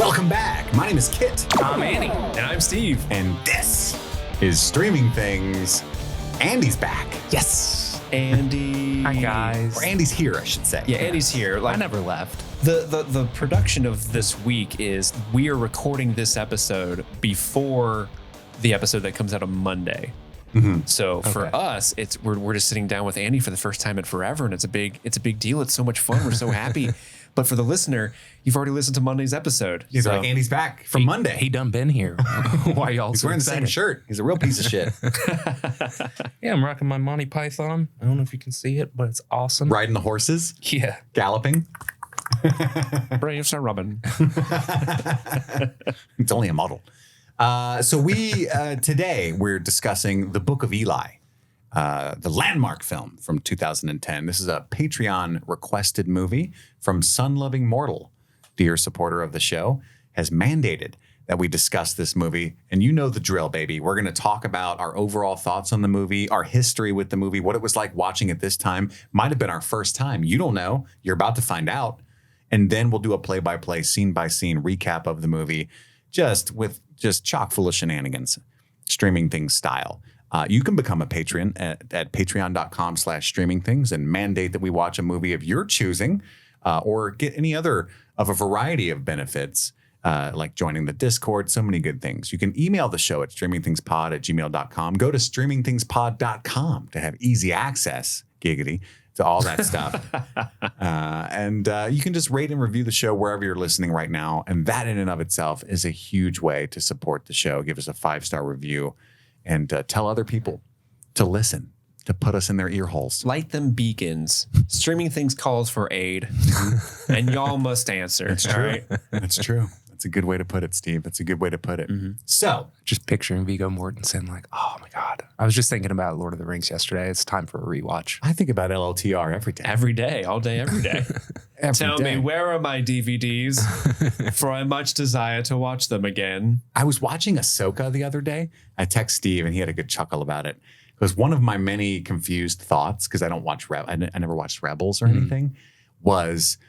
Welcome back. My name is Kit. I'm Andy. And I'm Steve. And this is Streaming Things. Andy's back. Yes. Andy. Hi, guys. Or Andy's here, I should say. Yeah, Andy's here. I never left. The production of this week is we are recording this episode before the episode that comes out on Monday. Mm-hmm. So for us, it's we're just sitting down with Andy for the first time in forever, and it's a big deal. It's so much fun. We're so happy. But for the listener, you've already listened to Monday's episode. He's like, Andy's back from Monday. He done been here. Why y'all He's so wearing the same excited? shirt. He's a real piece of shit. Yeah, I'm rocking my Monty Python. I don't know if you can see it, but it's awesome. Riding the horses. Yeah. Galloping. Braves are rubbing. It's only a model. So today we're discussing the Book of Eli, the landmark film from 2010. This is a Patreon requested movie from Sun Loving Mortal. Dear supporter of the show, has mandated that we discuss this movie. And you know the drill, baby. We're going to talk about our overall thoughts on the movie, our history with the movie, what it was like watching it this time. Might have been our first time. You don't know. You're about to find out. And then we'll do a play-by-play, scene-by-scene recap of the movie, just chock full of shenanigans, Streaming Things style. You can become a patron at patreon.com/streamingthings and mandate that we watch a movie of your choosing, or get any other of a variety of benefits, like joining the Discord, so many good things. You can email the show at streamingthingspod@gmail.com. Go to streamingthingspod.com to have easy access, giggity, to all that stuff. And you can just rate and review the show wherever you're listening right now. And that in and of itself is a huge way to support the show. Give us a 5-star review and tell other people to listen, to put us in their ear holes. Light them beacons. Streaming Things calls for aid, and y'all must answer. That's true. Right? That's true. That's a good way to put it, Steve. That's a good way to put it. Mm-hmm. So, just picturing Viggo Mortensen like, oh my God. I was just thinking about Lord of the Rings yesterday. It's time for a rewatch. I think about LLTR every day. Every day, all day, every day. Tell me, where are my DVDs? For I much desire to watch them again. I was watching Ahsoka the other day. I text Steve and he had a good chuckle about it. Because one of my many confused thoughts, because I don't watch, I never watched Rebels or anything, was,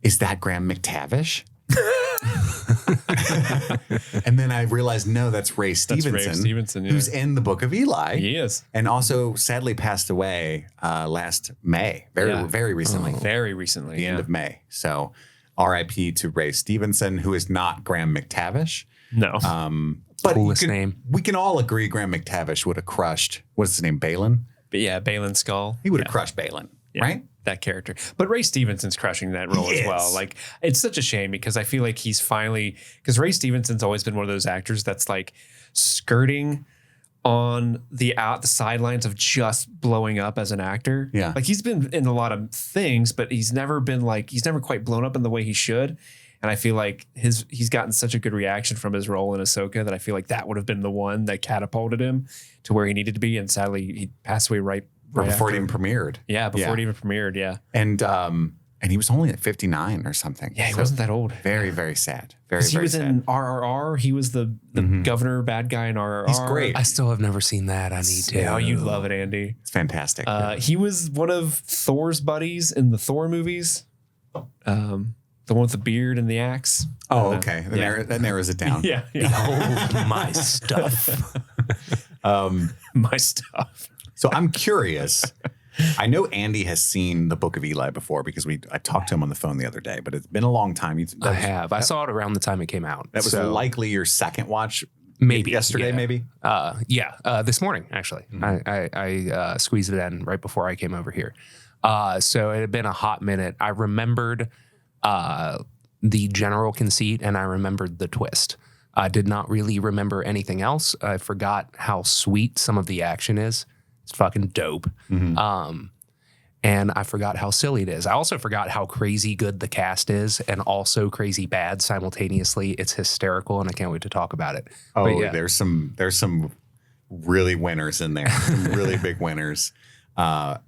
is that Graham McTavish? And then I realized, no, that's Ray Stevenson, who's in the Book of Eli. He is. And also sadly passed away last May, very recently. Very recently. The end of May. So RIP to Ray Stevenson, who is not Graham McTavish. No. But coolest name. We can all agree Graham McTavish would have crushed, what's his name, Balin? But yeah, Balin Skull. He would have crushed Balin, right? That character. But Ray Stevenson's crushing that role as well. Like, it's such a shame because I feel like he's finally, because Ray Stevenson's always been one of those actors that's like skirting on the sidelines of just blowing up as an actor. Yeah. Like, he's been in a lot of things, but he's never quite blown up in the way he should. And I feel like he's gotten such a good reaction from his role in Ahsoka that I feel like that would have been the one that catapulted him to where he needed to be. And sadly, he passed away right before it even premiered. Yeah, before it even premiered, yeah. And he was only at 59 or something. Yeah, he wasn't that old. Very, very sad. Very, very sad. He was in RRR. He was the governor bad guy in RRR. He's great. I still have never seen that. I need to. Oh, you'd love it, Andy. It's fantastic. He was one of Thor's buddies in the Thor movies. The one with the beard and the axe. Oh, okay. That narrows it down. Yeah. Behold my stuff. My stuff. So I'm curious. I know Andy has seen the Book of Eli before because I talked to him on the phone the other day, but it's been a long time. I have. I saw it around the time it came out. That was likely your second watch. Maybe yesterday, maybe. This morning actually. Mm-hmm. I squeezed it in right before I came over here. So it had been a hot minute. I remembered the general conceit and I remembered the twist. I did not really remember anything else. I forgot how sweet some of the action is. It's fucking dope. Mm-hmm. And I forgot how silly it is. I also forgot how crazy good the cast is and also crazy bad simultaneously. It's hysterical and I can't wait to talk about it. Oh, yeah. There's some really winners in there. Some really big winners. I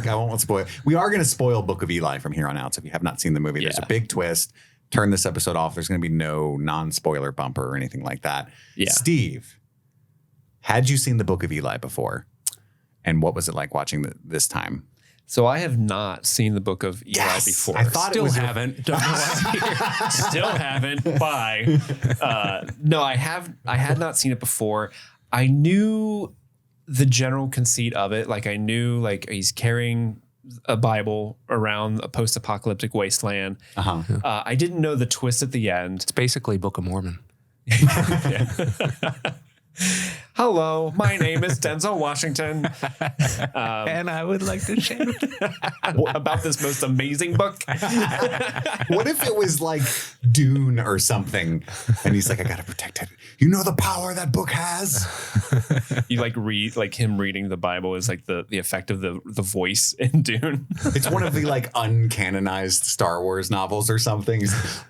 won't spoil. We are going to spoil Book of Eli from here on out. So if you have not seen the movie, there's a big twist. Turn this episode off. There's going to be no non-spoiler bumper or anything like that. Yeah. Steve, had you seen the Book of Eli before? And what was it like watching this time? So I have not seen the Book of Eli before. I thought Still it was haven't. Don't know why. Still haven't. Bye. No, I had not seen it before. I knew the general conceit of it. Like I knew like he's carrying a Bible around a post-apocalyptic wasteland. I didn't know the twist at the end. It's basically Book of Mormon. Hello, my name is Denzel Washington. And I would like to share About this most amazing book. What if it was like Dune or something? And he's like, I gotta protect it. You know the power that book has? You like read like him reading the Bible is like the effect of the voice in Dune. It's one of the like uncanonized Star Wars novels or something. He's like,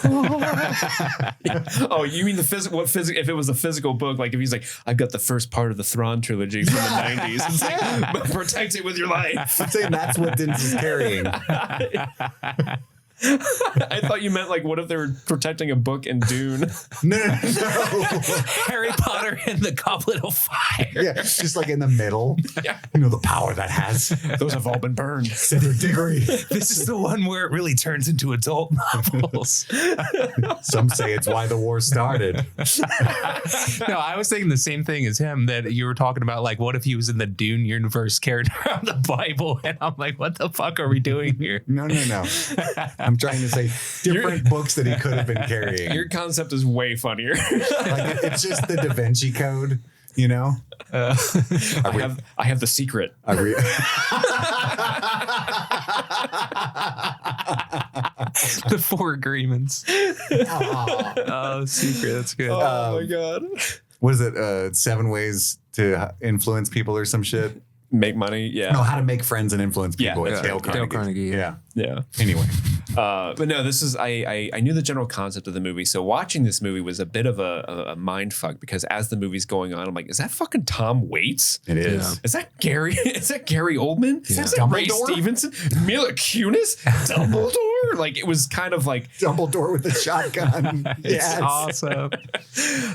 Oh, you mean the physical? What physical? If it was a physical book, like if he's like, I've got the first part of the Thrawn trilogy from the '90s, it's like, but protect it with your life. I'm saying that's what Denzel's carrying. I thought you meant like, what if they were protecting a book in Dune? No. Harry Potter and the Goblet of Fire. Yeah, just like in the middle. Yeah. You know the power that has. Those have all been burned. Cedric Diggory. This is the one where it really turns into adult novels. Some say it's why the war started. No, I was thinking the same thing as him, that you were talking about, like, what if he was in the Dune universe carrying around the Bible? And I'm like, what the fuck are we doing here? No. I'm trying to say different books that he could have been carrying. Your concept is way funnier. Like it's just the Da Vinci Code, you know? I have the secret. The Four Agreements. Oh, secret. That's good. Oh my god. What is it? 7 ways to influence people or some shit? Make money. Yeah. No, how to make friends and influence people. Yeah, It's yeah. Dale Carnegie. Yeah. Yeah. Anyway. But no, this is I knew the general concept of the movie. So watching this movie was a bit of a mind fuck because as the movie's going on, I'm like, is that fucking Tom Waits? It is. Yeah. Is that Gary? Is that Gary Oldman? Yeah. Is that Ray Dumbledore? Stevenson? Mila Kunis? Dumbledore? Like it was kind of like Dumbledore with a shotgun. It's awesome.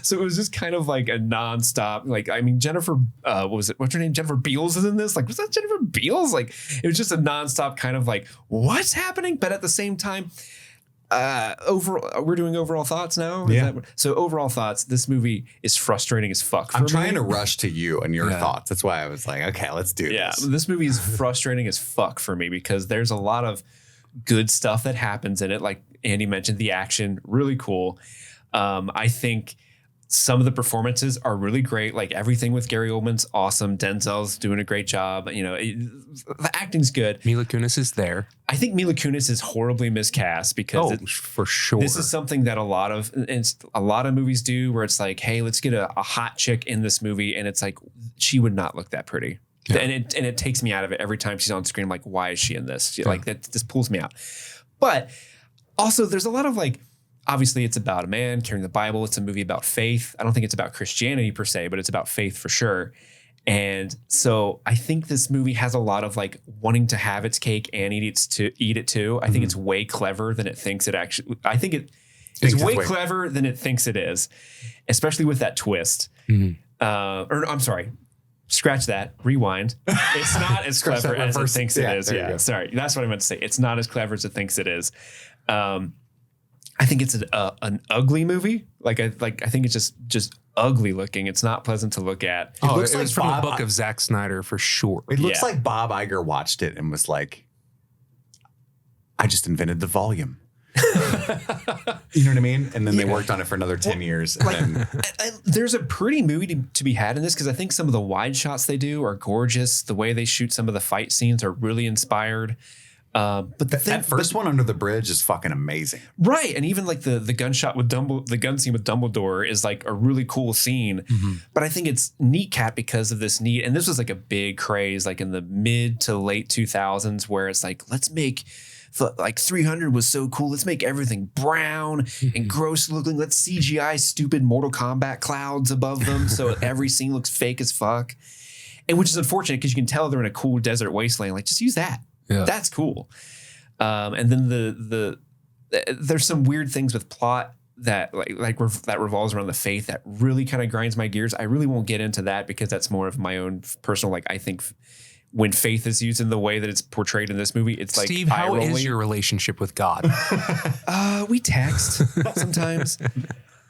so it was just kind of like a nonstop. Like I mean, Jennifer, what was it? What's her name? Jennifer Beals is in this. Like was that Jennifer Beals? Like it was just a nonstop kind of like what's happening, but at the same time. Overall, we're doing overall thoughts now. Yeah. So overall thoughts. This movie is frustrating as fuck. I'm trying to rush to you and your thoughts. That's why I was like, okay, let's do Yeah, this. this movie is frustrating as fuck for me because there's a lot of good stuff that happens in it. Like Andy mentioned, the action really cool. I think some of the performances are really great. Like everything with Gary Oldman's awesome. Denzel's doing a great job. You know, the acting's good. Mila Kunis is there. I think Mila Kunis is horribly miscast because For sure. this is something that a lot of movies do where it's like, hey, let's get a hot chick in this movie. And it's like, she would not look that pretty. Yeah. And it takes me out of it every time she's on screen. I'm like, why is she in this? Like that just pulls me out. But also there's a lot of like, obviously it's about a man carrying the Bible. It's a movie about faith. I don't think it's about Christianity per se, but it's about faith for sure. And so I think this movie has a lot of like wanting to have its cake and eat it too. I think it's way clever than it thinks it actually. I think it's way clever than it thinks it is, especially with that twist. Or I'm sorry, scratch that. Rewind. It's not as clever as it thinks it is. Yeah, sorry, that's what I meant to say. It's not as clever as it thinks it is. I think it's an ugly movie. I think it's just ugly looking. It's not pleasant to look at. It looks like from the book of Zack Snyder for sure. It looks like Bob Iger watched it and was like, I just invented the volume. You know what I mean? And then they worked on it for another 10 years. And then there's a pretty movie to be had in this because I think some of the wide shots they do are gorgeous. The way they shoot some of the fight scenes are really inspired. But that first one under the bridge is fucking amazing, right? And even like the gunshot with the gun scene with Dumbledore is like a really cool scene. But I think it's neat cat because of this need. And this was like a big craze, like in the mid to late 2000s, where it's like let's make. Like 300 was so cool. Let's make everything brown and gross looking. Let's CGI stupid Mortal Kombat clouds above them so every scene looks fake as fuck. And which is unfortunate because you can tell they're in a cool desert wasteland. Like just use that. Yeah. That's cool. And then there's some weird things with plot that that revolves around the faith that really kind of grinds my gears. I really won't get into that because that's more of my own personal, like I think when faith is used in the way that it's portrayed in this movie, it's like Steve, how is your relationship with God? We text sometimes.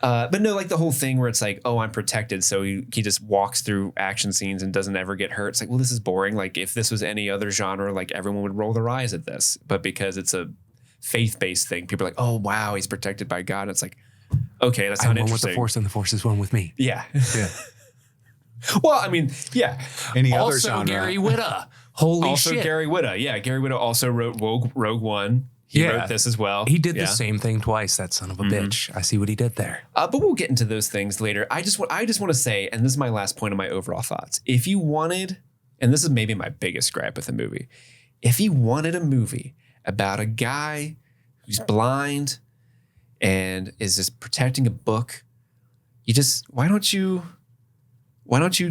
But no, like the whole thing where it's like, oh, I'm protected. So he just walks through action scenes and doesn't ever get hurt. It's like, well, this is boring. Like if this was any other genre, like everyone would roll their eyes at this. But because it's a faith-based thing, people are like, oh, wow, he's protected by God. And it's like, okay, that's not I'm one with interesting. the Force and the Force is one with me. Yeah. Yeah. Well, I mean, yeah. Any other Also genre? Gary Whitta. Holy Also shit. Gary Whitta. Yeah, Gary Whitta also wrote Rogue One. He wrote this as well. He did the same thing twice, that son of a bitch. I see what he did there. But we'll get into those things later. I just want to say, and this is my last point of my overall thoughts. If you wanted, and this is maybe my biggest gripe with the movie, if you wanted a movie about a guy who's blind and is just protecting a book, why don't you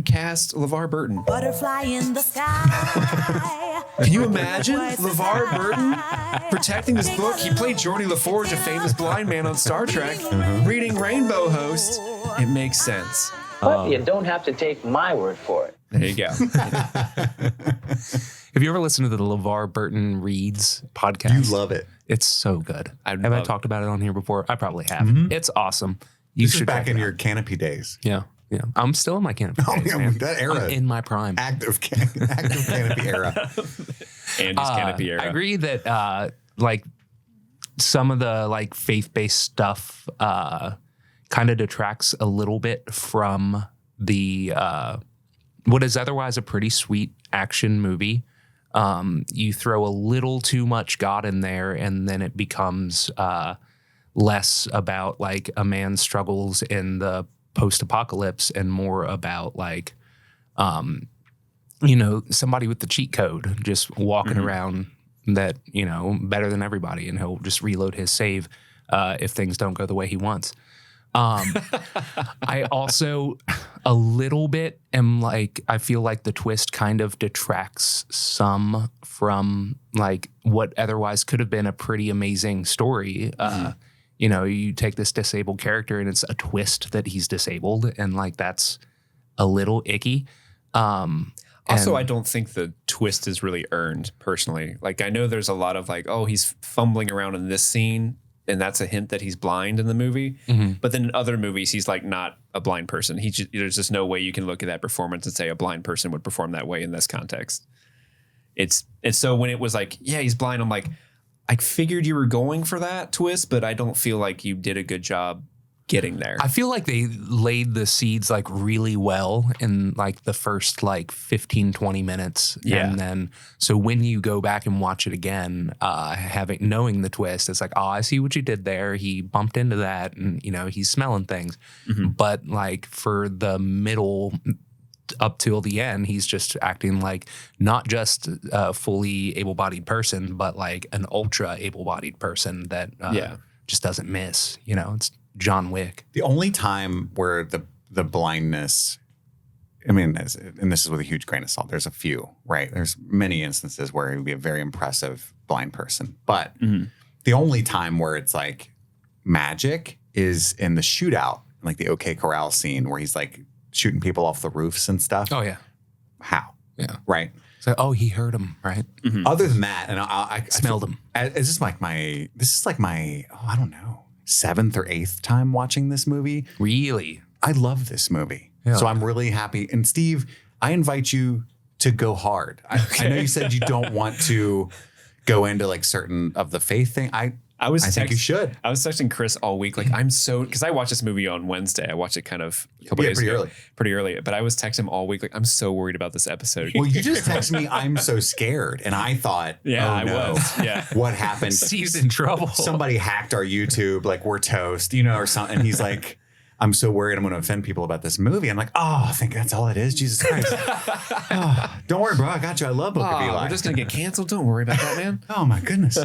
cast LeVar Burton? Butterfly in the sky. Can you imagine LeVar Burton protecting this book? He played Geordie LaForge, a famous blind man on Star Trek, reading Rainbow Host. It makes sense. But you don't have to take my word for it. There you go. Have you ever listened to the LeVar Burton Reads podcast? You love it. It's so good. Have I talked about it on here before? I probably have. It's awesome. You This is should back check in it your out. Canopy days. Yeah. I'm still in my canopy. Oh, days, yeah, man. that era. I'm in my prime. Active Canopy era. Andy's Canopy era. I agree that like some of the like faith-based stuff kind of detracts a little bit from the what is otherwise a pretty sweet action movie. You throw a little too much God in there, and then it becomes less about like a man's struggles in the post-apocalypse and more about like somebody with the cheat code just walking around that better than everybody, and he'll just reload his save if things don't go the way he wants. I also a little bit am like, I feel like the twist kind of detracts some from like what otherwise could have been a pretty amazing story. You take this disabled character and it's a twist that he's disabled, and like that's a little icky. Also, I don't think the twist is really earned personally. Like I know there's a lot of like, oh, he's fumbling around in this scene, and that's a hint that he's blind in the movie. But then in other movies, he's like not a blind person. There's just no way you can look at that performance and say a blind person would perform that way in this context. It's so when it was like, yeah, he's blind, I'm like, I figured you were going for that twist, but I don't feel like you did a good job getting there. I feel like they laid the seeds like really well in like the first like 15, 20 minutes. Yeah. And then, so when you go back and watch it again, knowing the twist, it's like, oh, I see what you did there. He bumped into that and, he's smelling things. But like for the middle up till the end, he's just acting like not just a fully able-bodied person, but like an ultra able-bodied person that just doesn't miss. It's John Wick. The only time where the blindness, I mean, and this is with a huge grain of salt, there's a few, right? There's many instances where he would be a very impressive blind person. But the only time where it's like magic is in the shootout, like the OK Corral scene where he's like shooting people off the roofs and stuff. Oh, yeah. How? Yeah. Right. So, he heard him, right? Other than that, and I Smelled him. This is like my, I don't know, 7th or 8th time watching this movie. Really? I love this movie. Yeah. So I'm really happy. And Steve, I invite you to go hard. I know you said you don't want to go into like certain of the faith thing. I think you should. I was texting Chris all week. Like because I watched this movie on Wednesday. I watched it kind of a couple days ago. Pretty early. But I was texting him all week. Like, I'm so worried about this episode. Well, you just texted me, I'm so scared. And I thought, I no. was. Yeah. What happened? Steve's in trouble. Somebody hacked our YouTube. Like, we're toast, or something. And he's like, I'm so worried I'm going to offend people about this movie. I'm like, I think that's all it is. Jesus Christ. Don't worry, bro. I got you. I love Book of Eli. We're just going to get canceled. Don't worry about that, man. Oh, my goodness.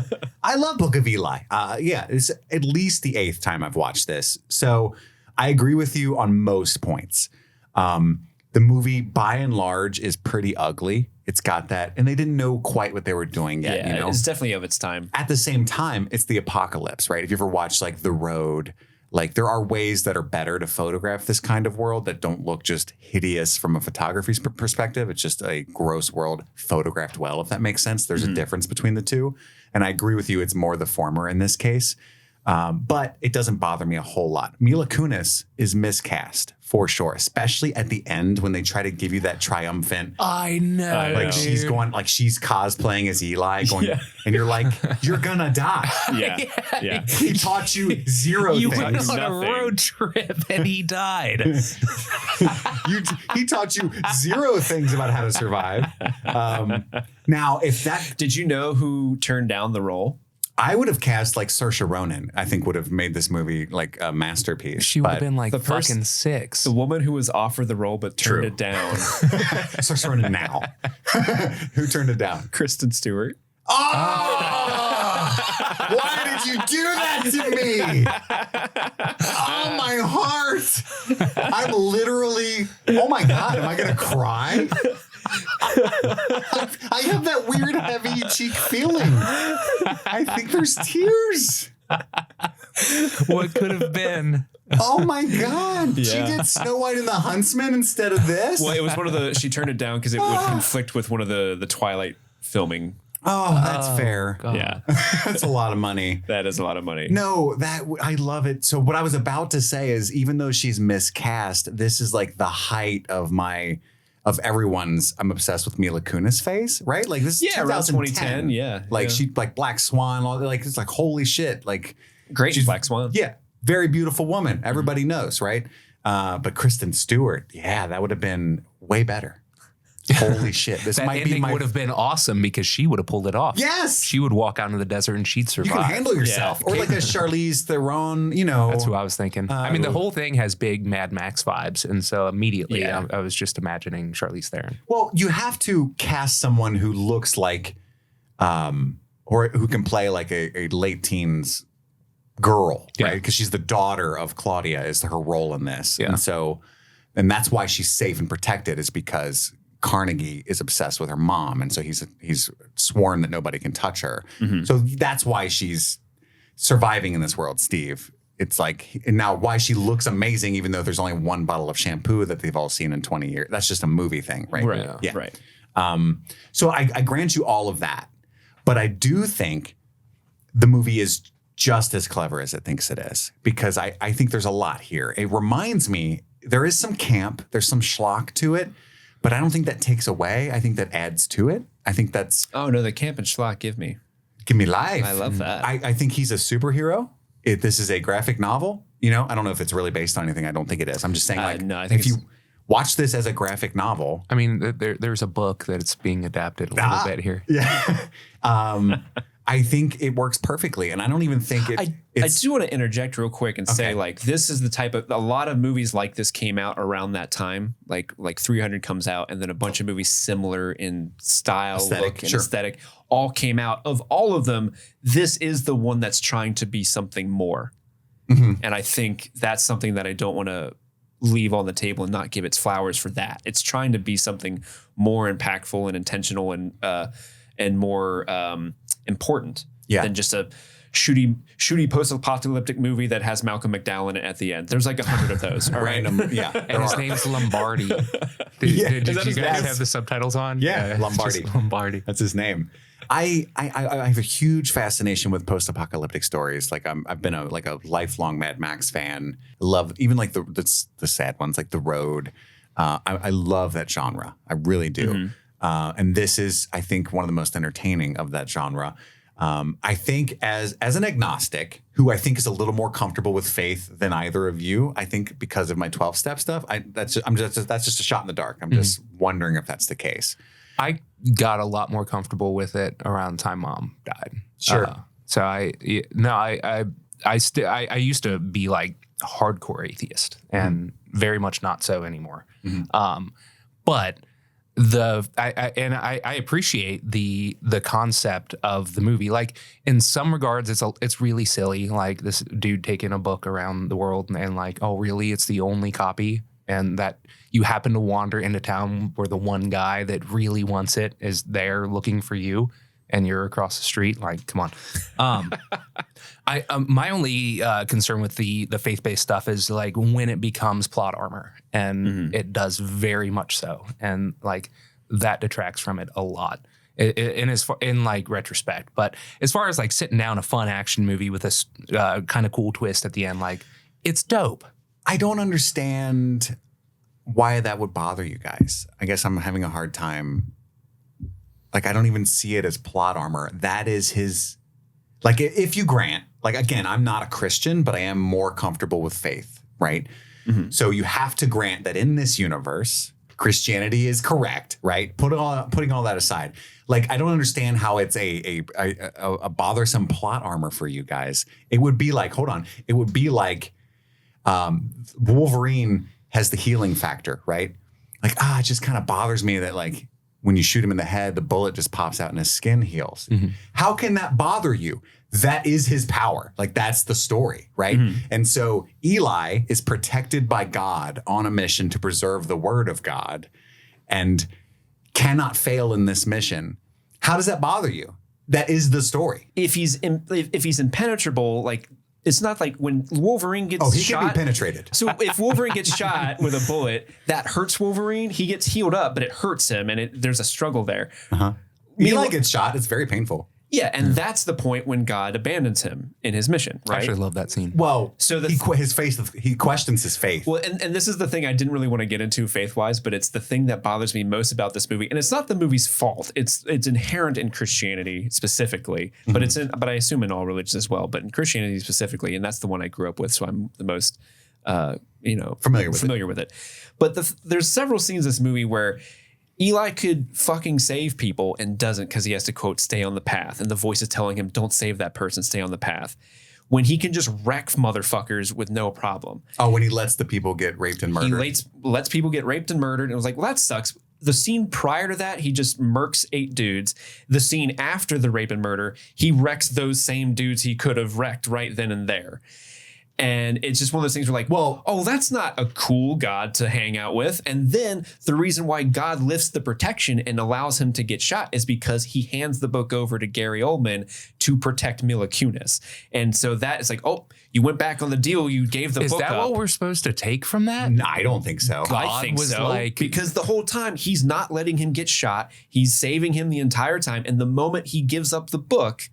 I love Book of Eli. It's at least the 8th time I've watched this. So I agree with you on most points. The movie, by and large, is pretty ugly. It's got that. And they didn't know quite what they were doing yet. Yeah, it's definitely of its time. At the same time, it's the apocalypse, right? If you ever watched like The Road, Like there are ways that are better to photograph this kind of world that don't look just hideous from a photography perspective. It's just a gross world photographed well, if that makes sense. There's a difference between the two. And I agree with you. It's more the former in this case. But it doesn't bother me a whole lot. Mila Kunis is miscast for sure, especially at the end when they try to give you that triumphant. I know. Like she's going, like she's cosplaying as Eli, going, and you're like, you're gonna die. Yeah. He taught you zero You things. went on a Nothing. road trip and he died. He taught you zero things about how to survive. Now, if that, Did you know who turned down the role? I would have cast like Saoirse Ronan. I think would have made this movie like a masterpiece. She would have But been like the fucking 6. The woman who was offered the role but turned True. it down. Saoirse Ronan now. Who turned it down? Kristen Stewart. Oh! Why did you do that to me? Oh, my heart. I'm literally, oh my God, am I going to cry? I have that weird heavy cheek feeling. I think there's tears. What could have been? Oh my God. She Yeah. did Snow White and the Huntsman instead of this? Well, it was one of the. She turned it down because it would conflict with one of the Twilight filming. Oh, that's fair. God. Yeah, That's a lot of money. that is a lot of money. No, I love it. So what I was about to say is, even though she's miscast, this is like the height of everyone's. I'm obsessed with Mila Kunis face, right? Like this is Yeah, around 2010. 2010. Yeah, Like yeah. she like Black Swan, like it's like holy shit. Like Great she's- Black Swan. yeah, very beautiful woman. Everybody knows, right? But Kristen Stewart, yeah, that would have been way better. Holy shit. This That might be ending my would have been awesome because she would have pulled it off. Yes. She would walk out into the desert and she'd You survive. can handle yourself. Yeah. Or like a Charlize Theron, you know. That's who I was thinking. I mean, the whole thing has big Mad Max vibes. And so immediately Yeah. I was just imagining Charlize Theron. Well, you have to cast someone who looks like, or who can play like a late teens girl, Yeah. right? Because she's the daughter of Claudia, is her role in this, Yeah. and so, and that's why she's safe and protected, is because Carnegie is obsessed with her mom, and so he's sworn that nobody can touch her. So that's why she's surviving in this world, Steve. It's like, and now why she looks amazing, even though there's only one bottle of shampoo that they've all seen in 20 years. That's just a movie thing, right? Right. Yeah. Right. So I grant you all of that, but I do think the movie is just as clever as it thinks it is, because I think there's a lot here. It reminds me, there is some camp, there's some schlock to it, but I don't think that takes away. I think that adds to it. I think that's Oh no, the camp and schlock give me. give me life. I love that. I think he's a superhero. This is a graphic novel. You know, I don't know if it's really based on anything. I don't think it is. I'm just saying, like, no, I think if you it's- watch this as a graphic novel, I mean, there's a book that's being adapted a little bit here. yeah, I think it works perfectly, and I don't even think I it's do want to interject real quick and say, Okay. like, this is the type of, a lot of movies like this came out around that time. Like 300 comes out, and then a bunch of movies similar in style, Aesthetic, look, and sure. aesthetic all came out. Of all of them, this is the one that's trying to be something more. Mm-hmm. And I think that's something that I don't want to leave on the table and not give its flowers for that. It's trying to be something more impactful and intentional and more important than just a shooty post-apocalyptic movie that has Malcolm McDowell in it at the end. There's like 100 of those. All right. random. Yeah, And his name's Lombardi. Did Yeah. did Is you that his guys name? have the subtitles on? Yeah, it's Lombardi. just Lombardi. That's his name. I have a huge fascination with post-apocalyptic stories. Like I've been a lifelong Mad Max fan. Love even like the sad ones like The Road. I love that genre. I really do. And this is, I think, one of the most entertaining of that genre. I think as an agnostic, who I think is a little more comfortable with faith than either of you, I think because of my 12-step stuff, that's just a shot in the dark. I'm just wondering if that's the case. I got a lot more comfortable with it around the time Mom died. Sure. So I used to be like hardcore atheist and very much not so anymore. But I appreciate the concept of the movie. Like in some regards, it's really silly. Like this dude taking a book around the world and like, oh really, it's the only copy, and that you happen to wander into town where the one guy that really wants it is there looking for you. and you're across the street. Like, come on. My only concern with the faith-based stuff is like when it becomes plot armor, and it does very much so, and like that detracts from it a lot. In like retrospect, but as far as like sitting down a fun action movie with this kind of cool twist at the end, like it's dope. I don't understand why that would bother you guys. I guess I'm having a hard time. Like, I don't even see it as plot armor. That is his, like, if you grant, like, again, I'm not a Christian, but I am more comfortable with faith, right? So you have to grant that in this universe, Christianity is correct, right? Putting all that aside, like, I don't understand how it's a bothersome plot armor for you guys. It would be like, hold on, it would be like Wolverine has the healing factor, right? Like, it just kind of bothers me that like when you shoot him in the head, the bullet just pops out and his skin heals. How can that bother you? That is his power. Like, that's the story, right? And so Eli is protected by God on a mission to preserve the word of God and cannot fail in this mission. How does that bother you? That is the story. If he's impenetrable, like, it's not like when Wolverine gets he shot. can be penetrated. So if Wolverine gets shot with a bullet, that hurts Wolverine. He gets healed up, but it hurts him, and there's a struggle there. Eli gets shot. It's very painful. Yeah, and that's the point when God abandons him in his mission, right? I actually love that scene. Well, So he questions his faith. Well, and this is the thing I didn't really want to get into faith-wise, but it's the thing that bothers me most about this movie. And it's not the movie's fault. It's inherent in Christianity specifically, but but I assume in all religions as well, but in Christianity specifically, and that's the one I grew up with, so I'm the most familiar with it. But there's several scenes in this movie where Eli could fucking save people and doesn't because he has to, quote, stay on the path. And the voice is telling him, don't save that person, stay on the path. When he can just wreck motherfuckers with no problem. Oh, when he lets the people get raped and murdered. He lets people get raped and murdered. And it was like, well, that sucks. The scene prior to that, he just murks 8 dudes. The scene after the rape and murder, he wrecks those same dudes he could have wrecked right then and there. And it's just one of those things where like, well, that's not a cool God to hang out with. And then the reason why God lifts the protection and allows him to get shot is because he hands the book over to Gary Oldman to protect Mila Kunis. And so that is like, you went back on the deal. You gave the book up. Is that what we're supposed to take from that? No, I don't think so. I think was so. like, because the whole time he's not letting him get shot. He's saving him the entire time. And the moment he gives up the book,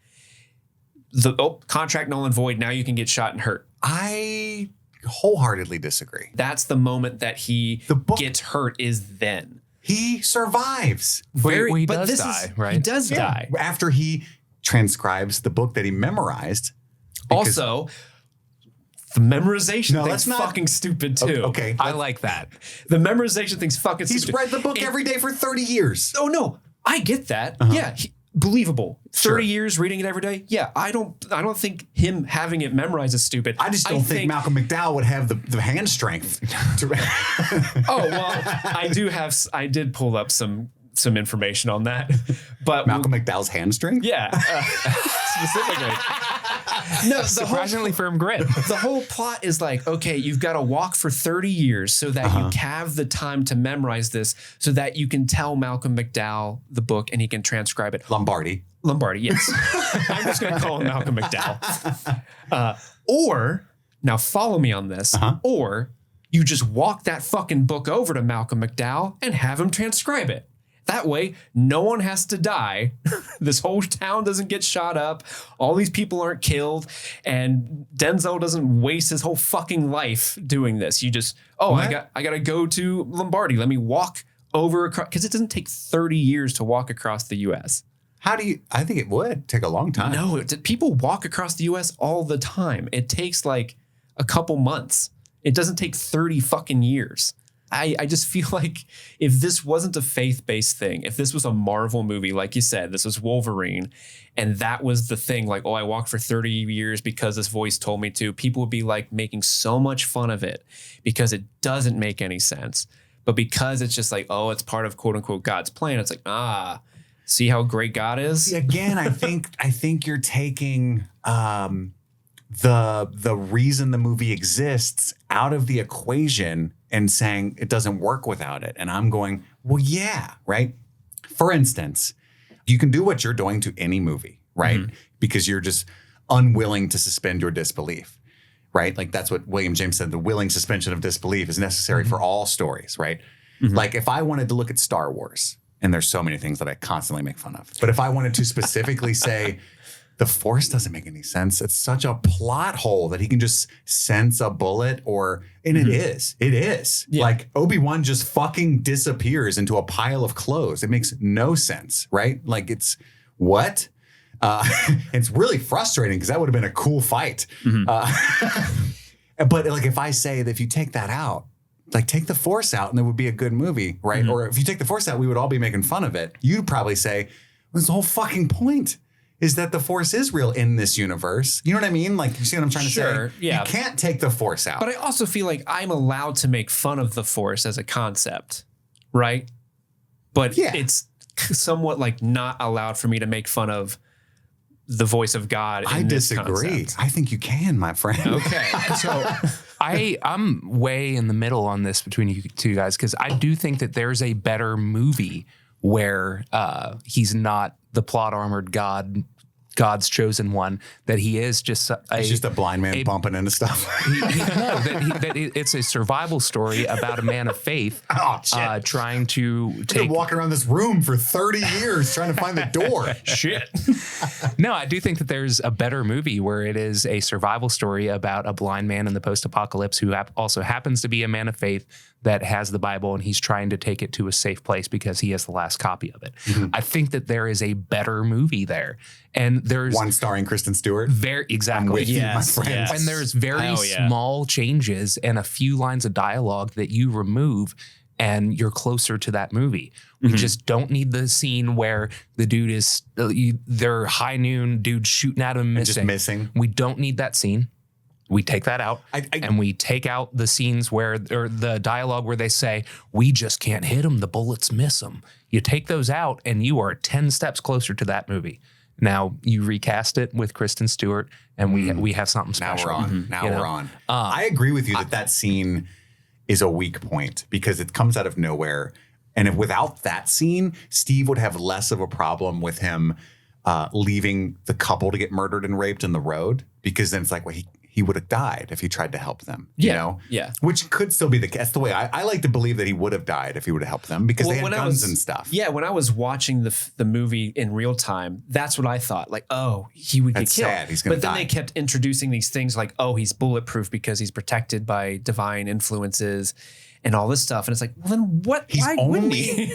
contract null and void. Now you can get shot and hurt. I wholeheartedly disagree. That's the moment that he gets hurt is then. He survives. He does die, right? He does die. After he transcribes the book that he memorized. Also, the memorization thing's fucking stupid too. Okay. I like that. The memorization thing's fucking He's stupid. read the book every day for 30 years. Oh, no. I get that. Yeah. Believable. 30 years reading it every day. Yeah, I don't think him having it memorized is stupid. I just don't think Malcolm McDowell would have the hand strength to I did pull up some information on that. But Malcolm McDowell's hand strength? Yeah. Specifically. No, surprisingly firm grip. The whole plot is like, okay, you've got to walk for 30 years so that you have the time to memorize this so that you can tell Malcolm McDowell the book and he can transcribe it. Lombardi, yes. I'm just going to call him Malcolm McDowell. Or, now follow me on this, or you just walk that fucking book over to Malcolm McDowell and have him transcribe it. That way, no one has to die. This whole town doesn't get shot up. All these people aren't killed. And Denzel doesn't waste his whole fucking life doing this. You just, I got to go to Lombardi. Let me walk over across. Because it doesn't take 30 years to walk across the U.S. I think it would take a long time. No, people walk across the U.S. all the time. It takes like a couple months. It doesn't take 30 fucking years. I just feel like if this wasn't a faith-based thing, if this was a Marvel movie, like you said, this was Wolverine, and that was the thing, like, I walked for 30 years because this voice told me to, people would be like making so much fun of it because it doesn't make any sense. But because it's just like, it's part of quote unquote God's plan, it's like, see how great God is? See, again, I think you're taking the reason the movie exists out of the equation and saying it doesn't work without it. And I'm going, well, yeah, right? For instance, You can do what you're doing to any movie, right? Because you're just unwilling to suspend your disbelief, right? Like that's what William James said, the willing suspension of disbelief is necessary for all stories, right? Like if I wanted to look at Star Wars, and there's so many things that I constantly make fun of, but if I wanted to specifically say, the Force doesn't make any sense. It's such a plot hole that he can just sense a bullet and it is. Yeah. Like Obi-Wan just fucking disappears into a pile of clothes. It makes no sense, right? Like what? It's really frustrating because that would have been a cool fight. But like if I say that if you take that out, like take the Force out and it would be a good movie, right? Or if you take the Force out, we would all be making fun of it. You'd probably say, "What's the whole fucking point? Is that the Force is real in this universe." You know what I mean? Like, you see what I'm trying to say? Yeah. You can't take the Force out. But I also feel like I'm allowed to make fun of the Force as a concept, right? But it's somewhat like not allowed for me to make fun of the voice of God. I disagree. I think you can, my friend. Okay. So I'm way in the middle on this between you two guys, because I do think that there's a better movie where he's not the plot armored God's chosen one, that he is just he's just a blind man bumping into stuff. It's a survival story about a man of faith trying to take walking around this room for 30 years trying to find the door. Shit. No, I do think that there's a better movie where it is a survival story about a blind man in the post-apocalypse who also happens to be a man of faith that has the Bible, and he's trying to take it to a safe place because he has the last copy of it. I think that there is a better movie there. And there's one starring Kristen Stewart. Exactly. I'm with you, my friend. And there's very small changes and a few lines of dialogue that you remove, and you're closer to that movie. We just don't need the scene where the dude is, they're high noon, dude shooting at him, just missing. We don't need that scene. We take that out, and we take out the scenes or the dialogue where they say, "We just can't hit him. The bullets miss him." You take those out, and you are 10 steps closer to that movie. Now you recast it with Kristen Stewart, and we have something special. Now we're on. I agree with you that scene is a weak point because it comes out of nowhere. And without that scene, Steve would have less of a problem with him leaving the couple to get murdered and raped in the road, because then it's like, well, he would have died if he tried to help them, you know? Yeah. Which could still be the case. That's the way I like to believe that he would have died if he would have helped them, because they had guns and stuff. Yeah, when I was watching the movie in real time, that's what I thought. Like, oh, he would get killed. Sad. He's gonna die. But then they kept introducing these things like, oh, he's bulletproof because he's protected by divine influences and all this stuff. And it's like, well, then what? Why wouldn't he?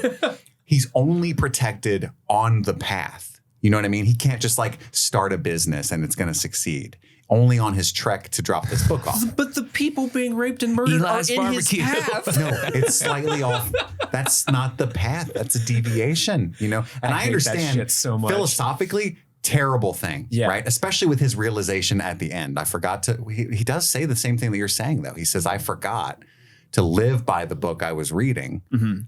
He's only protected on the path. You know what I mean? He can't just like start a business and it's going to succeed. Only on his trek to drop this book off. But the people being raped and murdered Eli's are in barbecue. his path. No, it's slightly off. That's not the path. That's a deviation, you know? And I hate understand that shit so much. Philosophically, terrible thing, right? Especially with his realization at the end. I forgot to, he does say the same thing that you're saying, though. He says, I forgot to live by the book I was reading,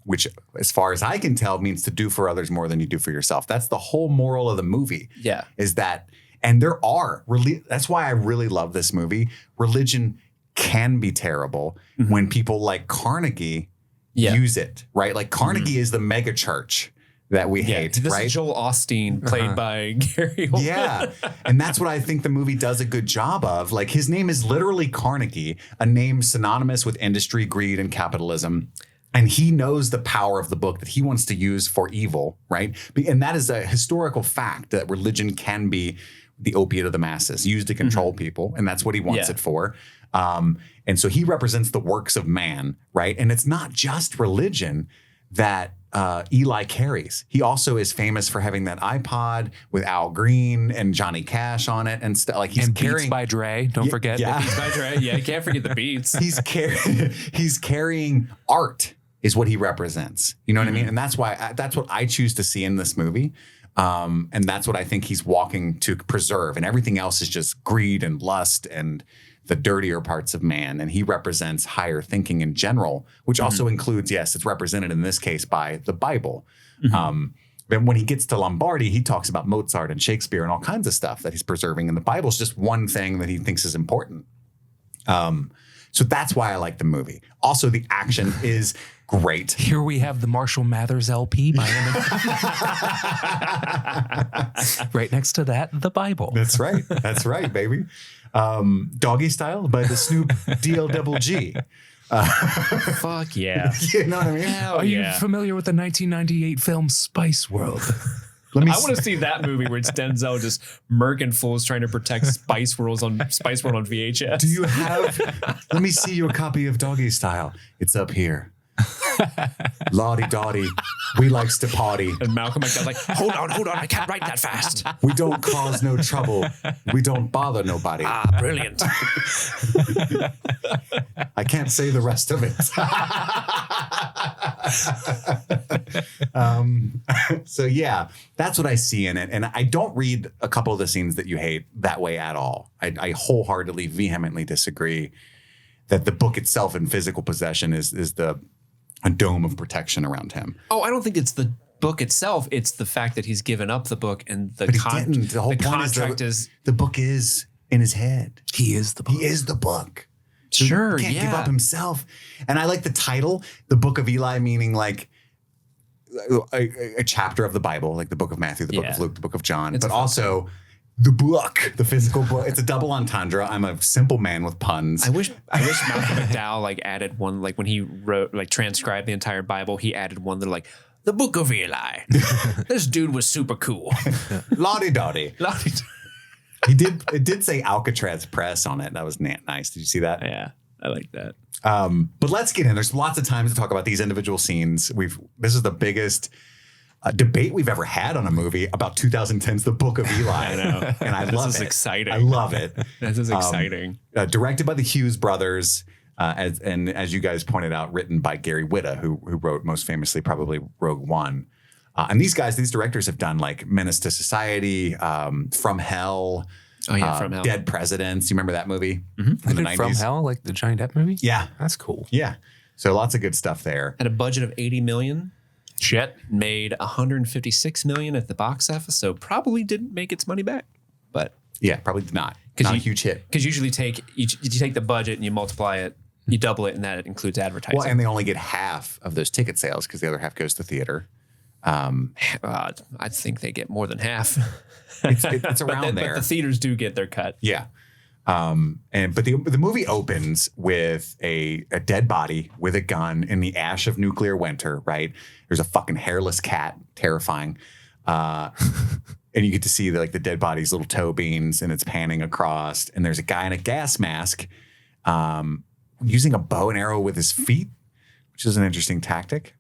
which, as far as I can tell, means to do for others more than you do for yourself. That's the whole moral of the movie. Yeah. Is that, and there are, that's why I really love this movie. Religion can be terrible when people like Carnegie use it, right? Like Carnegie is the mega church that we hate, this right? is Joel Osteen, played by Gary Oldman. Yeah. And that's what I think the movie does a good job of. Like, his name is literally Carnegie, a name synonymous with industry, greed, and capitalism. And he knows the power of the book that he wants to use for evil, right? And that is a historical fact, that religion can be the opiate of the masses, used to control people. And that's what he wants it for. And so he represents the works of man, right? And it's not just religion that Eli carries. He also is famous for having that iPod with Al Green and Johnny Cash on it and stuff. Like, he's carrying Beats by Dre. Don't forget. Beats by Dre. Yeah, you can't forget the beats. He's carrying art is what he represents. You know what I mean? And that's why that's what I choose to see in this movie. And that's what I think he's walking to preserve. And everything else is just greed and lust and the dirtier parts of man. And he represents higher thinking in general, which also includes, yes, it's represented in this case by the Bible. But when he gets to Lombardy, he talks about Mozart and Shakespeare and all kinds of stuff that he's preserving. And the Bible's just one thing that he thinks is important. So that's why I like the movie. Also, the action is great. Here we have the Marshall Mathers LP by right next to that, the Bible. That's right. That's right, baby. Doggy Style by the Snoop DLG. Fuck yeah. You know what I mean? Are you familiar with the 1998 film Spice World? Let me I want to see that movie where it's Denzel just murking fools trying to protect Spice World on VHS. Do you have? Let me see your copy of Doggy Style. It's up here. Lottie Dottie, we likes to party. And Malcolm McDowell's like, hold on, I can't write that fast. We don't cause no trouble. We don't bother nobody. Ah, brilliant. I can't say the rest of it. So yeah, that's what I see in it. And I don't read a couple of the scenes that you hate that way at all. I wholeheartedly, vehemently disagree that the book itself in physical possession is a dome of protection around him. Oh, I don't think it's the book itself. It's the fact that he's given up the book and the, But he didn't. The whole point contract is the book is in his head. He is the book. He is the book. So Sure, he can't give yeah. up himself. And I like the title, the Book of Eli, meaning like a chapter of the Bible, like the Book of Matthew, the Book Yeah. of Luke, the Book of John, It's but a fun also the book, the physical book. It's a double entendre. I'm a simple man with puns. I wish Malcolm McDowell like added one, like when he wrote, like transcribed the entire Bible, he added one that like the Book of Eli. This dude was super cool. Lottie Dottie. It did say Alcatraz Press on it. That was nice. Did you see that? Yeah, I like that. But let's get in. There's lots of times to talk about these individual scenes. This is the biggest debate we've ever had on a movie about 2010's The Book of Eli. I know. And I love it. This is exciting. I love it. This is exciting. Directed by the Hughes brothers, as you guys pointed out, written by Gary Whitta, who wrote most famously probably Rogue One. And these directors have done like Menace to Society, From Hell. Oh yeah, From Hell. Dead Presidents. You remember that movie? Mm-hmm. In the Did From 90s? Hell, like the Johnny Depp movie? Yeah. That's cool. Yeah. So lots of good stuff there. Had a budget of $80 million. Shit. Made $156 million at the box office, so probably didn't make its money back. But Yeah, probably did not. 'Cause Not a you- huge hit. because usually you take the budget and you multiply it, you double it, and that includes advertising. Well, and they only get half of those ticket sales because the other half goes to theater. I think they get more than half. It's But around there. But the theaters do get their cut. Yeah. But the movie opens with a dead body with a gun in the ash of nuclear winter, right? There's a fucking hairless cat, terrifying. And you get to see the dead body's little toe beans and it's panning across. And there's a guy in a gas mask using a bow and arrow with his feet, which is an interesting tactic.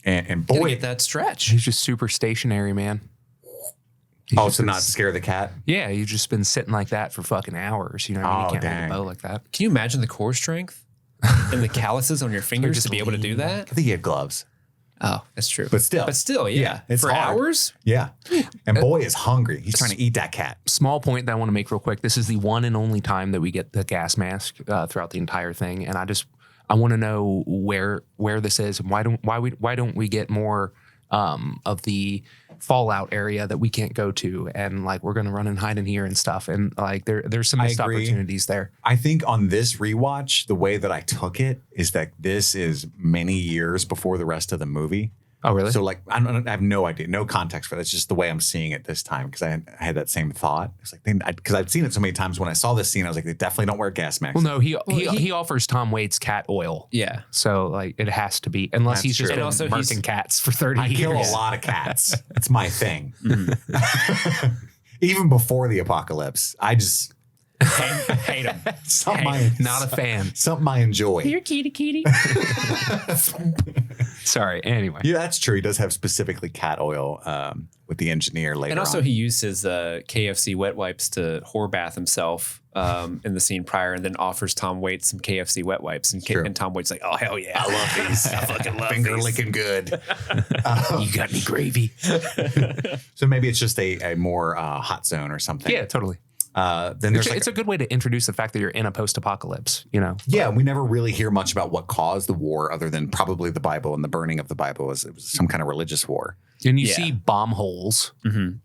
And Gotta boy, get that stretch. He's just super stationary, man. so not to scare the cat. Yeah, you've just been sitting like that for fucking hours. You know what I mean? Oh, You can't dang. hold a bow like that. Can you imagine the core strength and the calluses on your fingers just to be able to do that? I think he had gloves. Oh, that's true. But still, yeah. it's For hard. hours? Yeah. And boy is hungry. He's trying to eat that cat. Small point that I want to make real quick. This is the one and only time that we get the gas mask throughout the entire thing, and I want to know where this is and why don't we get more of the Fallout area that we can't go to, and like we're gonna run and hide in here and stuff, and like there's some missed agree. opportunities there. I think on this rewatch, the way that I took it is that this is many years before the rest of the movie. Oh, really? So like, I have no idea, no context for that. It's just the way I'm seeing it this time because I had that same thought. It's like, because I've seen it so many times. When I saw this scene, I was like, they definitely don't wear gas masks. Well, no, he offers Tom Waits cat oil. Yeah. So like it has to be, unless That's he's just true. been And also murking cats for 30 I years. kill a lot of cats. It's my thing. Even before the apocalypse, I just Hate them. something Not a fan. something I enjoy. Here, kitty. Sorry. Anyway. Yeah, that's true. He does have specifically cat oil with the engineer later And also on. he used his KFC wet wipes to whore bath himself in the scene prior, and then offers Tom Waits some KFC wet wipes. And, True. and Tom Waits like, oh, hell yeah. I love these. I fucking love Finger these. licking good. You got any gravy? So maybe it's just a more hot zone or something. Yeah, totally. Then there's It's a good way to introduce the fact that you're in a post-apocalypse, you know? yeah, we never really hear much about what caused the war other than probably the Bible and the burning of the Bible. It was some kind of religious war. And you Yeah. see bomb holes.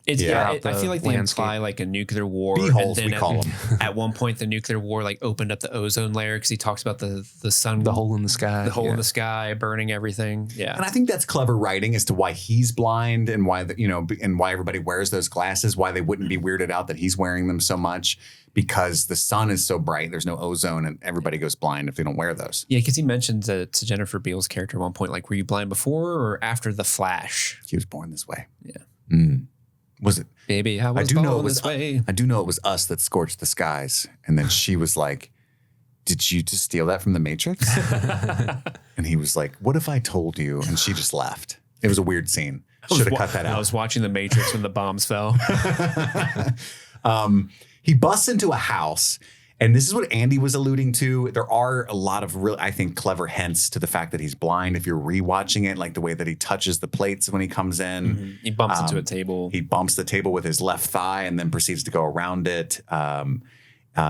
It's Yeah. I feel like they Landscape. imply like a nuclear war. B-holes, and then we call them. At one point, the nuclear war like opened up the ozone layer because he talks about the sun, The hole in the sky. the hole yeah. in the sky, burning everything. Yeah, And I think that's clever writing as to why he's blind and why and why everybody wears those glasses. Why they wouldn't be weirded out that he's wearing them so much, because the sun is so bright. There's no ozone, and everybody goes blind if they don't wear those. yeah, because he mentions to Jennifer Beals' character at one point, like, were you blind before or after the flash? He was born this way. Yeah. Was it? Baby, I I was do born know it was. this way. I do know it was us that scorched the skies, and then she was like, "Did you just steal that from the Matrix?" And he was like, "What if I told you?" And she just left. It was a weird scene. Should have cut that I out. was watching The Matrix when the bombs fell. He busts into a house, and this is what Andy was alluding to. There are a lot of real, I think, clever hints to the fact that he's blind. If you're rewatching it, like the way that he touches the plates when he comes in, He bumps into a table. he bumps the table with his left thigh and then proceeds to go around it.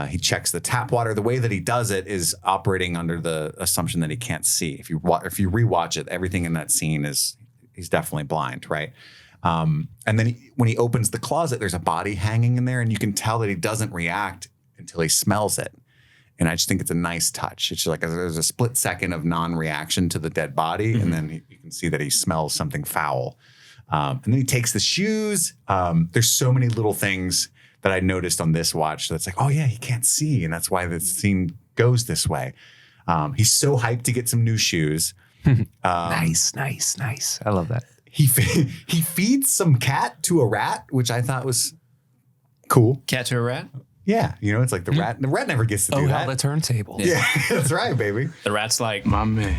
He checks the tap water. The way that he does it is operating under the assumption that he can't see. If you rewatch it, everything in that scene he's definitely blind, right? And then when he opens the closet, there's a body hanging in there, and you can tell that he doesn't react until he smells it. And I just think it's a nice touch. It's just like there's a split second of non-reaction to the dead body, and then you can see that he smells something foul. And then he takes the shoes. There's so many little things that I noticed on this watch that's like, oh yeah, he can't see, and that's why the scene goes this way. He's so hyped to get some new shoes. Nice. I love that. He feeds some cat to a rat, which I thought was cool. Cat to a rat? Yeah, it's like the rat. The rat never gets to do how that. the turntable. Yeah, that's right, baby. The rat's like, my man.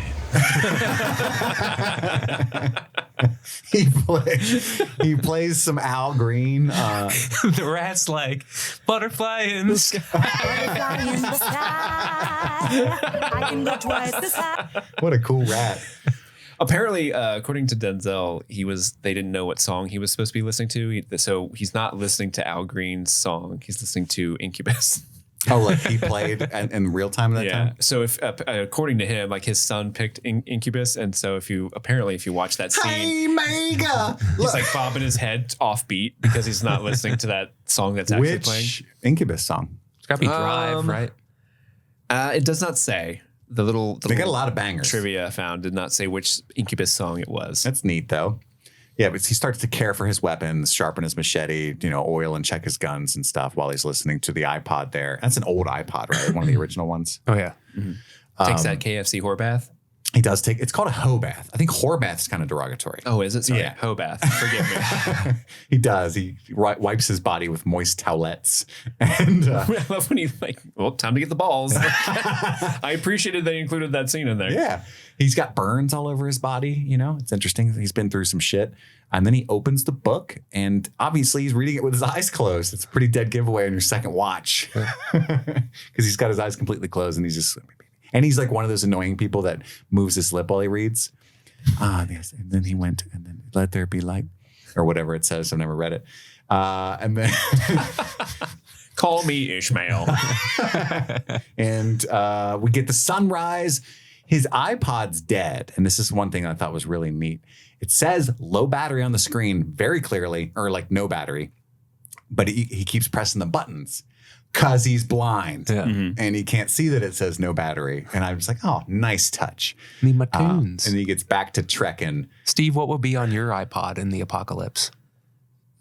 He plays some Al Green. The rat's like, butterfly in the sky. Butterfly in the sky. I can go twice the size. What a cool rat. Apparently, according to Denzel, they didn't know what song he was supposed to be listening to. So he's not listening to Al Green's song. He's listening to Incubus. Oh, like he played in real time that time? So if according to him, like his son picked Incubus, and so if you watch that scene, Hey, Mega! he's like bobbing his head offbeat because he's not listening to that song that's actually playing. Which Incubus song? It's got to be Drive, right? It does not say. The They got a lot of bangers. trivia I found did not say which Incubus song it was. That's neat, though. Yeah, but he starts to care for his weapons, sharpen his machete, oil and check his guns and stuff while he's listening to the iPod there. That's an old iPod, right? One of the original ones. Oh, yeah. Takes that KFC whore bath. He does take, it's called a hoe bath. I think whore bath is kind of derogatory. Oh, is it? Sorry. Yeah. Hoe bath. Forgive me. He does. He wipes his body with moist towelettes. And I love when he's like, well, time to get the balls. I appreciated they included that scene in there. yeah, he's got burns all over his body. It's interesting. He's been through some shit. And then he opens the book, and obviously he's reading it with his eyes closed. It's a pretty dead giveaway on your second watch because he's got his eyes completely closed, and he's like one of those annoying people that moves his lip while he reads. Yes. And then he went, and then let there be light, or whatever it says. I've never read it. And then Call me Ishmael. and we get the sunrise. His iPod's dead. And this is one thing I thought was really neat. It says low battery on the screen very clearly, or like no battery, but he keeps pressing the buttons because he's blind and he can't see that it says no battery. And I was like, oh, nice touch. Need my tunes. And he gets back to trekking. Steve, what would be on your iPod in the apocalypse?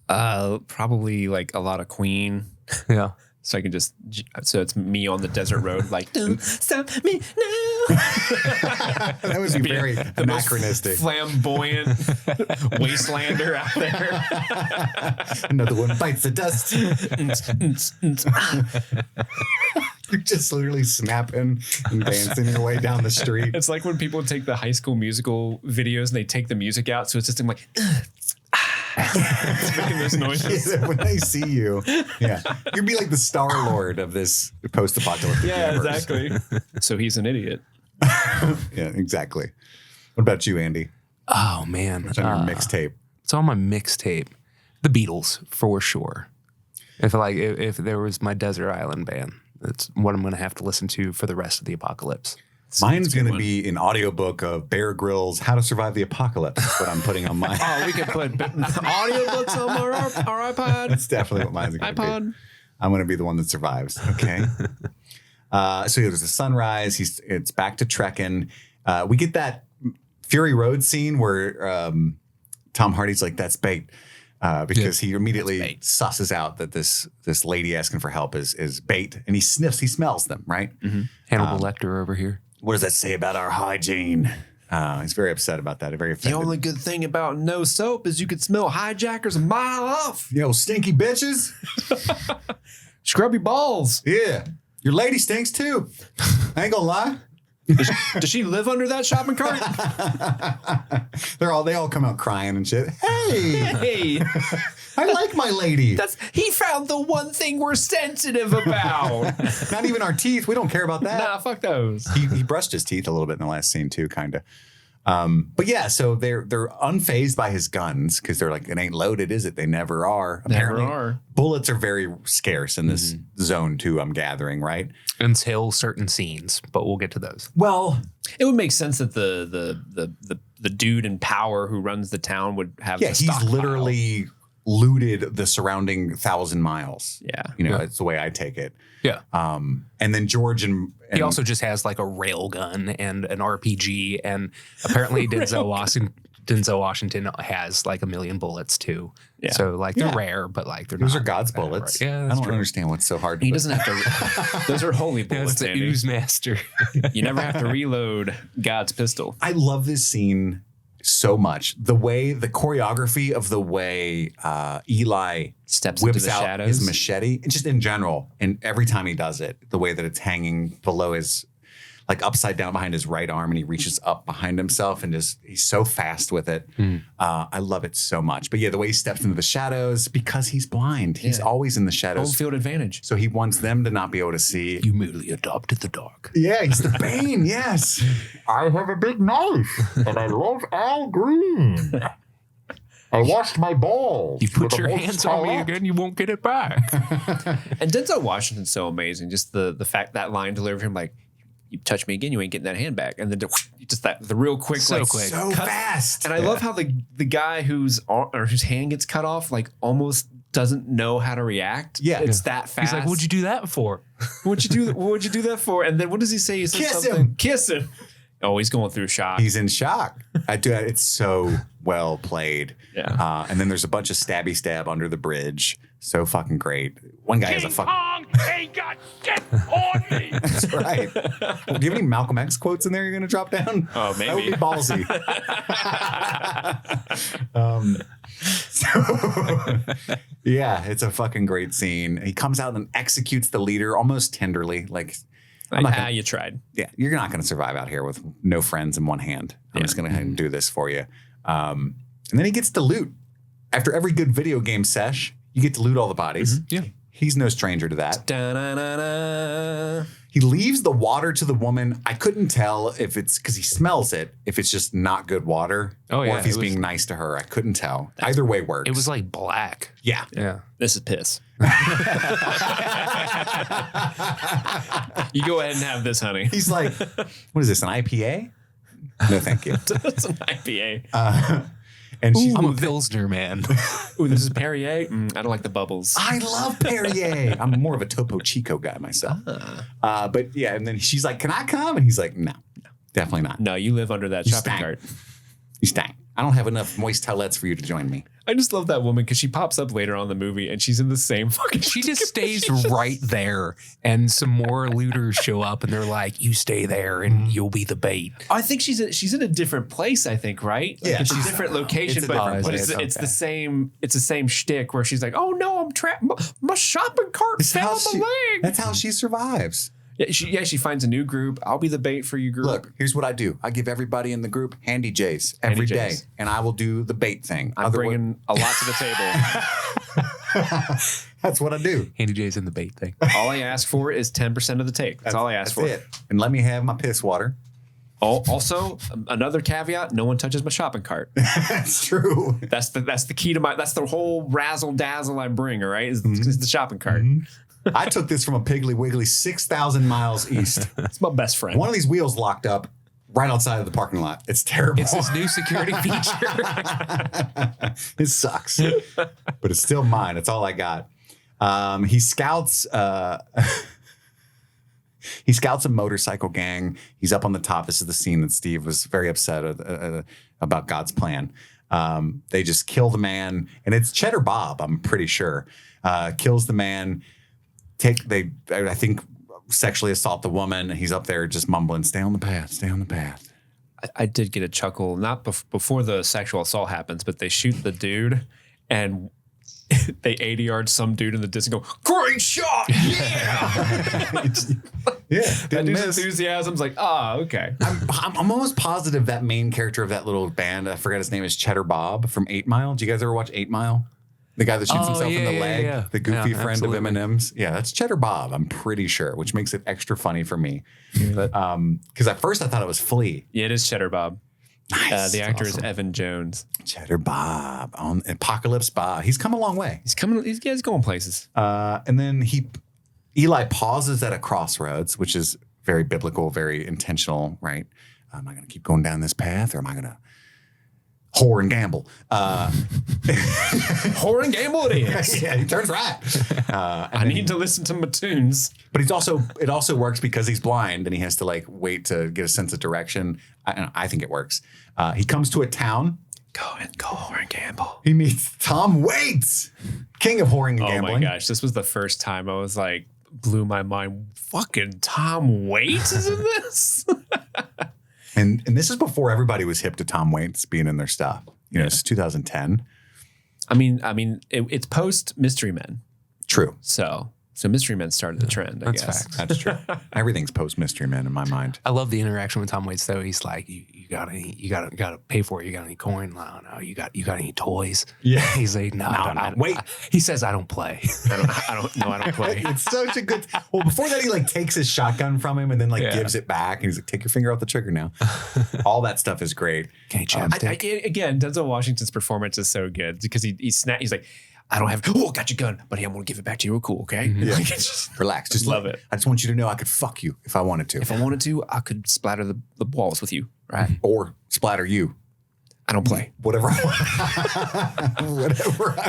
Probably like a lot of Queen. Yeah. So I can so it's me on the desert road, like, don't stop me now. That would be very anachronistic. Flamboyant wastelander out there. Another one bites the dust. You're just literally snapping and dancing your way down the street. It's like when people take the High School Musical videos and they take the music out, so it's just like it's making those noises. Yeah, when they see you, you'd be like the Star Lord of this post-apocalyptic universe. exactly. So he's an idiot. Yeah, exactly. What about you, Andy? Oh, man. What's on your mixtape? It's on my mixtape. The Beatles, for sure. If there was my desert island band, that's what I'm going to have to listen to for the rest of the apocalypse. Mine's going to be an audiobook of Bear Grylls' How to Survive the Apocalypse. That's what I'm putting on mine. Oh, we can put audiobooks on our iPod. That's definitely what mine's going to be. iPod. I'm going to be the one that survives. Okay. So there's a sunrise. It's back to trekking. We get that Fury Road scene where Tom Hardy's like, that's bait. Because he immediately susses out that this lady asking for help is bait. And he smells them, right? Mm-hmm. Hannibal Lecter over here. What does that say about our hygiene? He's very upset about that. Very offended. The only good thing about no soap is you could smell hijackers a mile off. Yo, stinky bitches. Scrubby balls. Yeah. Your lady stinks too. I ain't gonna lie. Does she live under that shopping cart? They all come out crying and shit. Hey, I like my lady. He found the one thing we're sensitive about. Not even our teeth. We don't care about that. Nah, fuck those. He brushed his teeth a little bit in the last scene too, kind of. But yeah, so they're unfazed by his guns because they're like, it ain't loaded, is it? They never are. Never are. Bullets are very scarce in this zone too, I'm gathering, right? Until certain scenes, but we'll get to those. Well, it would make sense that the dude in power who runs the town would have. Yeah, the he's stockpile. literally looted the surrounding 1,000 miles. Yeah, it's the way I take it. Yeah. And then George and he also just has like a rail gun and an RPG, and apparently Denzel Washington has like 1 million bullets too. Yeah. So like they're rare, but like they're those not are God's bad, bullets. Right? Yeah, I don't understand what's so hard. He doesn't have to. Those are holy bullets. That's the ooze master. You never have to reload God's pistol. I love this scene so much. The choreography of the way Eli steps whips into the out shadows. his machete, and just in general, and every time he does it, the way that it's hanging below his, like upside down behind his right arm, and he reaches up behind himself, and he's so fast with it. I love it so much. But yeah, the way he steps into the shadows, because he's blind, he's always in the shadows. Home field advantage. So he wants them to not be able to see. You merely adopted the dark. Yeah, he's the Bane. Yes. I have a big knife, and I love Al Green. I washed my balls. You put with your a hands on me Most again, you won't get it back. And Denzel Washington's so amazing. Just the fact that line delivered him like, you touch me again, you ain't getting that hand back. And then just the real quick, so fast. And I love how the guy whose hand gets cut off, like almost doesn't know how to react. Yeah. It's that fast. He's like, what'd you do that for? What'd you do that for? And then what does he say? He says Kiss something. him. Kiss him. Oh, he's going through shock. He's in shock. It's so well played. Yeah. And then there's a bunch of stabby stab under the bridge. So fucking great. One guy has a fucking. Kong ain't got shit on me. That's right. Do you have any Malcolm X quotes in there you're going to drop down? Oh, maybe. That would be ballsy. Yeah, it's a fucking great scene. He comes out and executes the leader almost tenderly. Like, You tried. yeah, you're not going to survive out here with no friends in one hand. I'm just going to do this for you. And then he gets to loot. After every good video game sesh, you get to loot all the bodies. Yeah. He's no stranger to that. Da-na-na-na. He leaves the water to the woman. I couldn't tell if it's because he smells it, if it's just not good water, or if he's being nice to her. I couldn't tell. Either way works. It was like black. Yeah. Yeah. This is piss. You go ahead and have this, honey. He's like, what is this, an IPA? No, thank you. It's an IPA. And she's I'm a Pilsner man. Ooh, this is Perrier. I don't like the bubbles. I love Perrier. I'm more of a Topo Chico guy myself. But yeah, and then she's like, can I come? And he's like, no, definitely not. No, you live under that You shopping stank. cart. You stank. I don't have enough moist towelettes for you to join me. I just love that woman because she pops up later on in the movie and she's in the same fucking. She just stays right there, and some more looters show up, and they're like, "You stay there, and you'll be the bait." I think she's in a different place. I think, right? Like, Yeah, it's a she's- different location, it's a but different place, it's okay. the same. It's the same shtick where she's like, "Oh no, I'm trapped. My shopping cart fell on my leg." That's how she survives. Yeah, she finds a new group. I'll be the bait for you, group. Look, here's what I do. I give everybody in the group handy J's every day, J's. and I will do the bait thing. I'm bringing a lot to the table. That's what I do. Handy J's in the bait thing. All I ask for is 10% of the take. That's all I ask for. It. And let me have my piss water. Also, another caveat: no one touches my shopping cart. That's true. That's the key to that's the whole razzle dazzle I bring. All right, is the shopping cart. I took this from a Piggly Wiggly 6,000 miles east. It's my best friend. One of these wheels locked up right outside of the parking lot. It's terrible. It's this new security feature. It sucks, but it's still mine. It's all I got. He scouts. He scouts a motorcycle gang. He's up on the top. This is the scene that Steve was very upset about God's plan. They just kill the man, and it's Cheddar Bob, I'm pretty sure, kills the man. I think, sexually assault the woman. He's up there just mumbling, "Stay on the path, stay on the path." I did get a chuckle, not before the sexual assault happens, but they shoot the dude and they 80 yards some dude in the distance and go, "Great shot!" Yeah. Yeah, That dude's enthusiasm's like, okay. I'm almost positive that main character of that little band, I forgot his name, is Cheddar Bob from 8 Mile. Do you guys ever watch 8 Mile? The guy that shoots himself in the leg, the goofy friend absolutely. of Eminem's. Yeah, that's Cheddar Bob, I'm pretty sure, which makes it extra funny for me. Because at first I thought it was Flea. Yeah, it is Cheddar Bob. Nice. The actor is Evan Jones. Cheddar Bob on Apocalypse Bob. He's come a long way. He's going places. And then Eli pauses at a crossroads, which is very biblical, very intentional, right? Am I going to keep going down this path, or am I going to whore and gamble? Whore and gamble it is. Yeah, he turns right. I need to listen to my tunes. But it also works because he's blind and he has to like wait to get a sense of direction. I think it works. He comes to a town. Go whore and gamble. He meets Tom Waits, king of whoring and Oh gambling. my gosh, this was the first time I was like, blew my mind. Fucking Tom Waits is in this? And this is before everybody was hip to Tom Waits being in their stuff. You know, it's 2010. I mean, it's post Mystery Men. True. So Mystery Men started the trend, I That's guess. facts. That's true. Everything's post Mystery Man in my mind. I love the interaction with Tom Waits though. He's like, you gotta pay for it. You got any coin? No, you got any toys? Yeah. He's like, no, wait. He says, I don't play. I don't play. It's such a good. Well, before that, he like takes his shotgun from him and then gives it back, and he's like, "Take your finger off the trigger now." All that stuff is great. Okay, chapstick. Again, Denzel Washington's performance is so good because he's like, I don't have. Oh, got your gun, buddy. I'm gonna give it back to you real cool, okay? Yeah. Like, just Relax. Just love it. I just want you to know I could fuck you if I wanted to, If I wanted to, I could splatter the walls with you, right? or splatter you. I don't play. Whatever I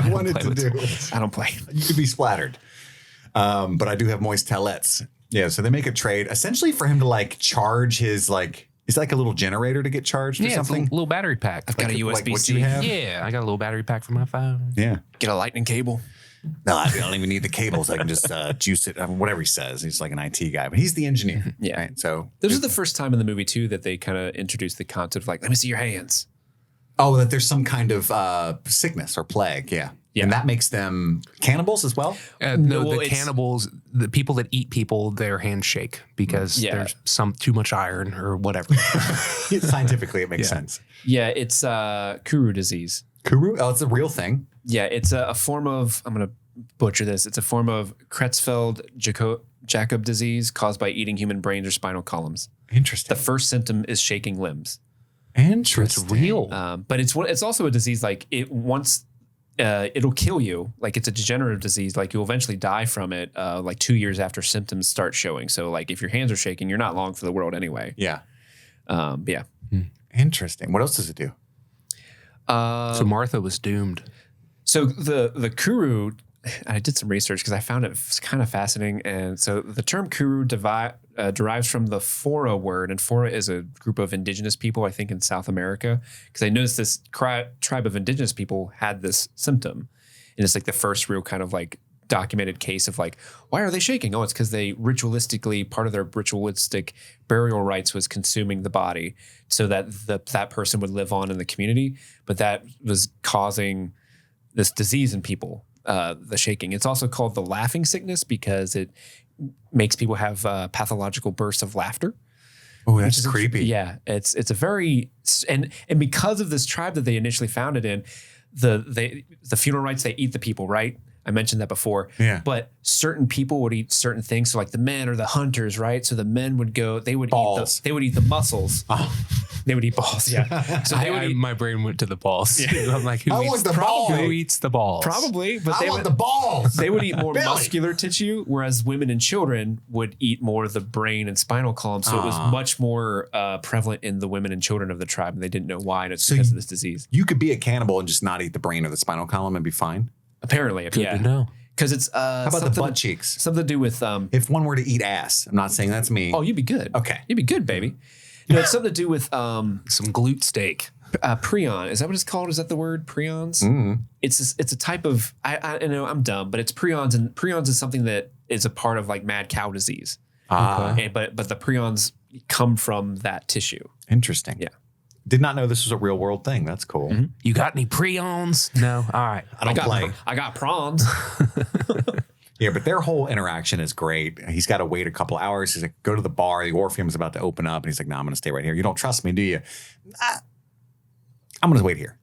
wanted to do. I don't play. You could be splattered. But I do have moist tellets. Yeah, so they make a trade essentially for him to like charge his like. It's like a little generator to get charged or Yeah, it's a something. little battery pack. I've got a Like what USB-C. you have? Yeah, I got a little battery pack for my phone. Yeah. Get a lightning cable. No, I don't even need the cables. I can just juice it. Whatever he says. He's like an IT guy, but he's the engineer. Yeah. Right? So This is the first time in the movie too that they kind of introduced the concept of like, let me see your hands. that there's some kind of sickness or plague. Yeah. Yeah. And that makes them cannibals as well. No, well, the it's- cannibals, the people that eat people, their hands shake because Yeah. there's too much iron or whatever. Scientifically, it makes sense. Yeah, it's Kuru disease. Kuru? Oh, it's a real thing. Yeah, it's a form of, I'm going to butcher this. It's a form of Creutzfeldt-Jakob disease caused by eating human brains or spinal columns. Interesting. The first symptom is shaking limbs. Interesting. It's real. But it's also a disease like it'll kill you. Like it's a degenerative disease. Like you'll eventually die from it like 2 years after symptoms start showing. So like if your hands are shaking, you're not long for the world anyway. Yeah. But yeah. Interesting. What else does it do? So Martha was doomed. So the Kuru, I did some research because I found it kind of fascinating. And so the term Kuru derives from the Fora word, and Fora is a group of indigenous people, I think, in South America. Because I noticed this tribe of indigenous people had this symptom, and it's like the first real kind of like documented case of like, why are they shaking? Oh, it's because they part of their ritualistic burial rites was consuming the body so that that person would live on in the community, but that was causing this disease in people. The shaking. It's also called the laughing sickness because it makes people have pathological bursts of laughter. Oh, that's creepy. Yeah, it's a very and because of this tribe that they initially founded in, the funeral rites, they eat the people, right? I mentioned that before. Yeah. But certain people would eat certain things. So like the men are the hunters, right? So the men would go, they would Balls. eat the muscles. They would eat balls. Yeah. So they would eat, my brain went to the balls. I'm like, who I eats want the ball. Who eats the balls? probably, but I they want would, the balls. they would eat more Billy. muscular tissue, whereas women and children would eat more of the brain and spinal column. So it was much more prevalent in the women and children of the tribe, and they didn't know why, and it's because of this disease. You could be a cannibal and just not eat the brain or the spinal column and be fine. Apparently, Good yeah. to know. Because it's How about the butt cheeks? Something to do with If one were to eat ass, I'm not saying that's me. oh, you'd be good. Okay. You'd be good, baby. You know, it's something to do with Some glute steak. prion. Is that what it's called? Is that the word? Prions? Mm. It's a type of I know I'm dumb, but it's prions, and prions is something that is a part of like mad cow disease. And, but the prions come from that tissue. Interesting. Yeah. Did not know this was a real world thing. That's cool. You got any prions? No. All right. I don't play. I got prawns. Yeah, but their whole interaction is great. He's got to wait a couple hours. He's like, go to the bar. The Orpheum's about to open up. And he's like, no, I'm going to stay right here. You don't trust me, do you? I'm going to wait here.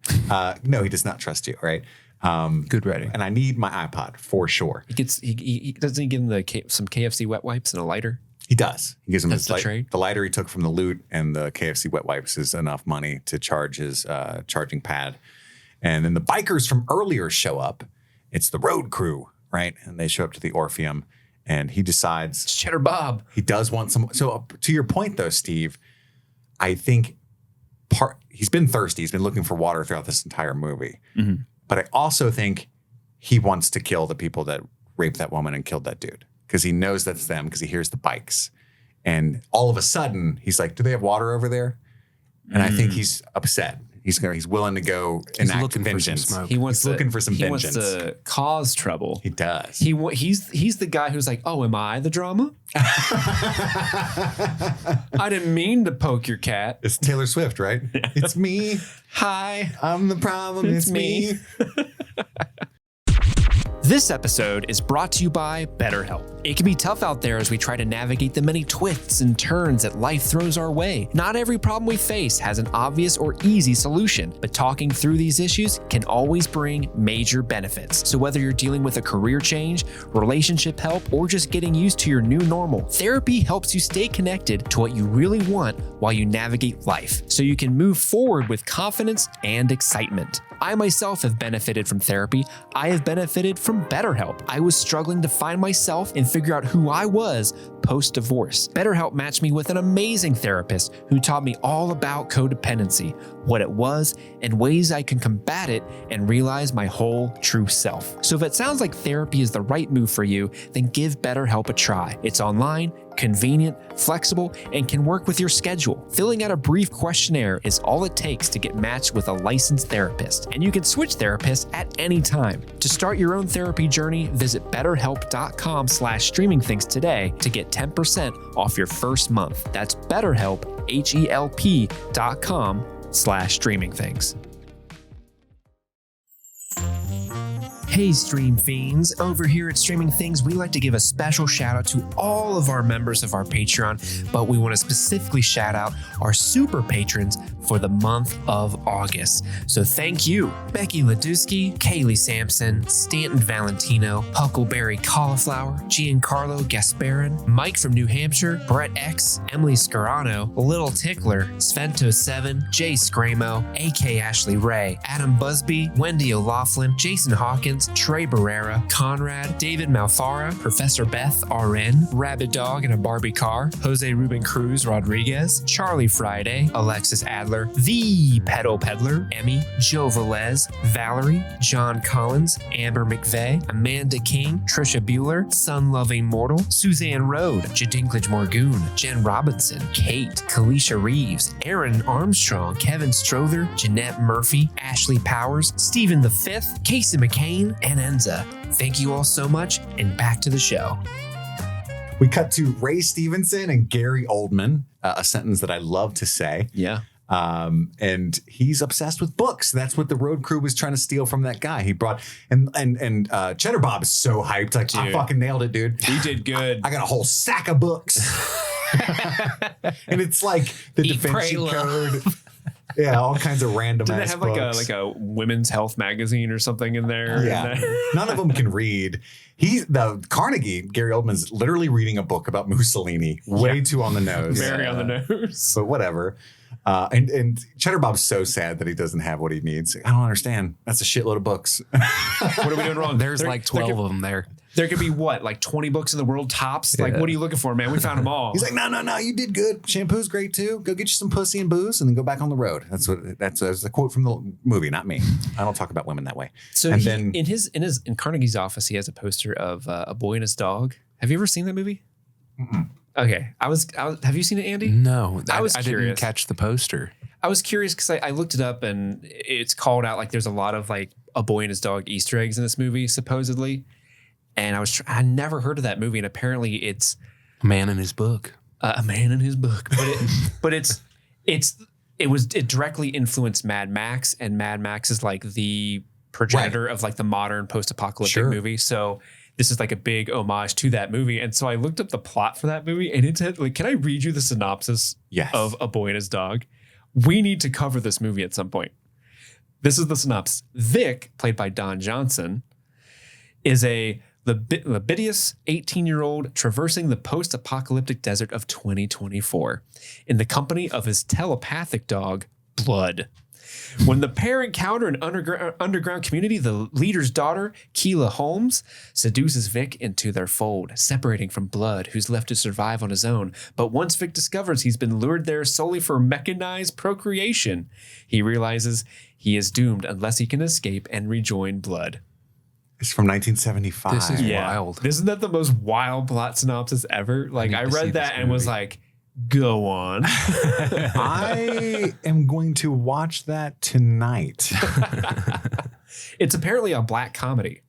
No, he does not trust you, right? Good writing. And I need my iPod for sure. He doesn't he give him some KFC wet wipes and a lighter? He does. He gives him That's the trade? the lighter he took from the loot, and the KFC wet wipes is enough money to charge his charging pad. And then the bikers from earlier show up. It's the road crew, right? And they show up to the Orpheum, and he decides It's Cheddar Bob. he does want some. So to your point, though, Steve, I think he's been thirsty. He's been looking for water throughout this entire movie. Mm-hmm. But I also think he wants to kill the people that raped that woman and killed that dude, because he knows that's them, because he hears the bikes. And all of a sudden, he's like, do they have water over there? And I think he's upset. He's willing to go enact looking for some vengeance. smoke. He's looking for some vengeance. He wants to cause trouble. He does. He's the guy who's like, oh, am I the drama? I didn't mean to poke your cat. It's Taylor Swift, right? It's me. Hi. I'm the problem. It's me. This episode is brought to you by BetterHelp. It can be tough out there as we try to navigate the many twists and turns that life throws our way. Not every problem we face has an obvious or easy solution, but talking through these issues can always bring major benefits. So whether you're dealing with a career change, relationship help, or just getting used to your new normal, therapy helps you stay connected to what you really want while you navigate life, so you can move forward with confidence and excitement. I myself have benefited from therapy. I have benefited from BetterHelp. I was struggling to find myself and figure out who I was post-divorce. BetterHelp matched me with an amazing therapist who taught me all about codependency, what it was, and ways I can combat it and realize my whole true self. So if it sounds like therapy is the right move for you, then give BetterHelp a try. It's online, convenient, flexible, and can work with your schedule. Filling out a brief questionnaire is all it takes to get matched with a licensed therapist, and you can switch therapists at any time. To start your own therapy journey, visit betterhelp.com/streamingthings today to get 10% off your first month. That's BetterHelp, HELP.com/streamingthings. Hey Stream Fiends, over here at Streaming Things, we like to give a special shout out to all of our members of our Patreon, but we want to specifically shout out our super patrons for the month of August. So thank you, Becky Ladusky, Kaylee Sampson, Stanton Valentino, Huckleberry Cauliflower, Giancarlo Gasparin, Mike from New Hampshire, Brett X, Emily Scarano, Little Tickler, Svento7, Jay Scramo, AK Ashley Ray, Adam Busby, Wendy O'Laughlin, Jason Hawkins, Trey Barrera, Conrad, David Malfara, Professor Beth RN, Rabbit Dog in a Barbie Car, Jose Ruben Cruz Rodriguez, Charlie Friday, Alexis Adler, The Pedo Peddler, Emmy, Joe Velez, Valerie, John Collins, Amber McVeigh, Amanda King, Trisha Bueller, Sun Loving Mortal, Suzanne Rode, Jadinklage Morgoon, Jen Robinson, Kate, Kalisha Reeves, Aaron Armstrong, Kevin Strother, Jeanette Murphy, Ashley Powers, Stephen V, Casey McCain, and Enza. Thank you all so much, and back to the show. We cut to Ray Stevenson and Gary Oldman, a sentence that I love to say. Yeah. And he's obsessed with books. That's what the road crew was trying to steal from that guy. He brought and Cheddar Bob is so hyped. Like, I fucking nailed it, dude. You did good. I got a whole sack of books. And it's like the Da Vinci Code. Yeah, all kinds of random. Do they have like books. a women's health magazine or something in there? Yeah, none of them can read. Carnegie, Gary Oldman's literally reading a book about Mussolini. Way too on the nose. Very on the nose. But whatever. And Cheddar Bob's so sad that he doesn't have what he needs. I don't understand. That's a shitload of books. What are we doing wrong? There's like 12 of them there. There could be what, like 20 books in the world tops? Like, what are you looking for, man? We found them all. He's like, no, you did good. Shampoo's great too. Go get you some pussy and booze, and then go back on the road. That's a quote from the movie, not me. I don't talk about women that way. So and then in Carnegie's office, he has a poster of A Boy and His Dog. Have you ever seen that movie? Mm-mm. Okay, I was. Have you seen it, Andy? No, I curious. didn't catch the poster. I was curious because I looked it up and it's called out like there's a lot of like A Boy and His Dog Easter eggs in this movie supposedly, and I never heard of that movie, and apparently it's A Man in His Book. A Man in His Book, but it directly influenced Mad Max, and Mad Max is like the progenitor of like the modern post-apocalyptic movie, so. This is like a big homage to that movie. And so I looked up the plot for that movie and it had like, can I read you the synopsis of A Boy and His Dog? We need to cover this movie at some point. This is the synopsis. Vic, played by Don Johnson, is a libidinous 18-year-old traversing the post-apocalyptic desert of 2024 in the company of his telepathic dog, Blood. When the pair encounter an underground community, the leader's daughter, Keela Holmes, seduces Vic into their fold, separating from Blood, who's left to survive on his own. But once Vic discovers he's been lured there solely for mechanized procreation, he realizes he is doomed unless he can escape and rejoin Blood. It's from 1975. This is wild. Isn't that the most wild plot synopsis ever? Like I read that and was like, go on. I am going to watch that tonight. It's apparently a black comedy.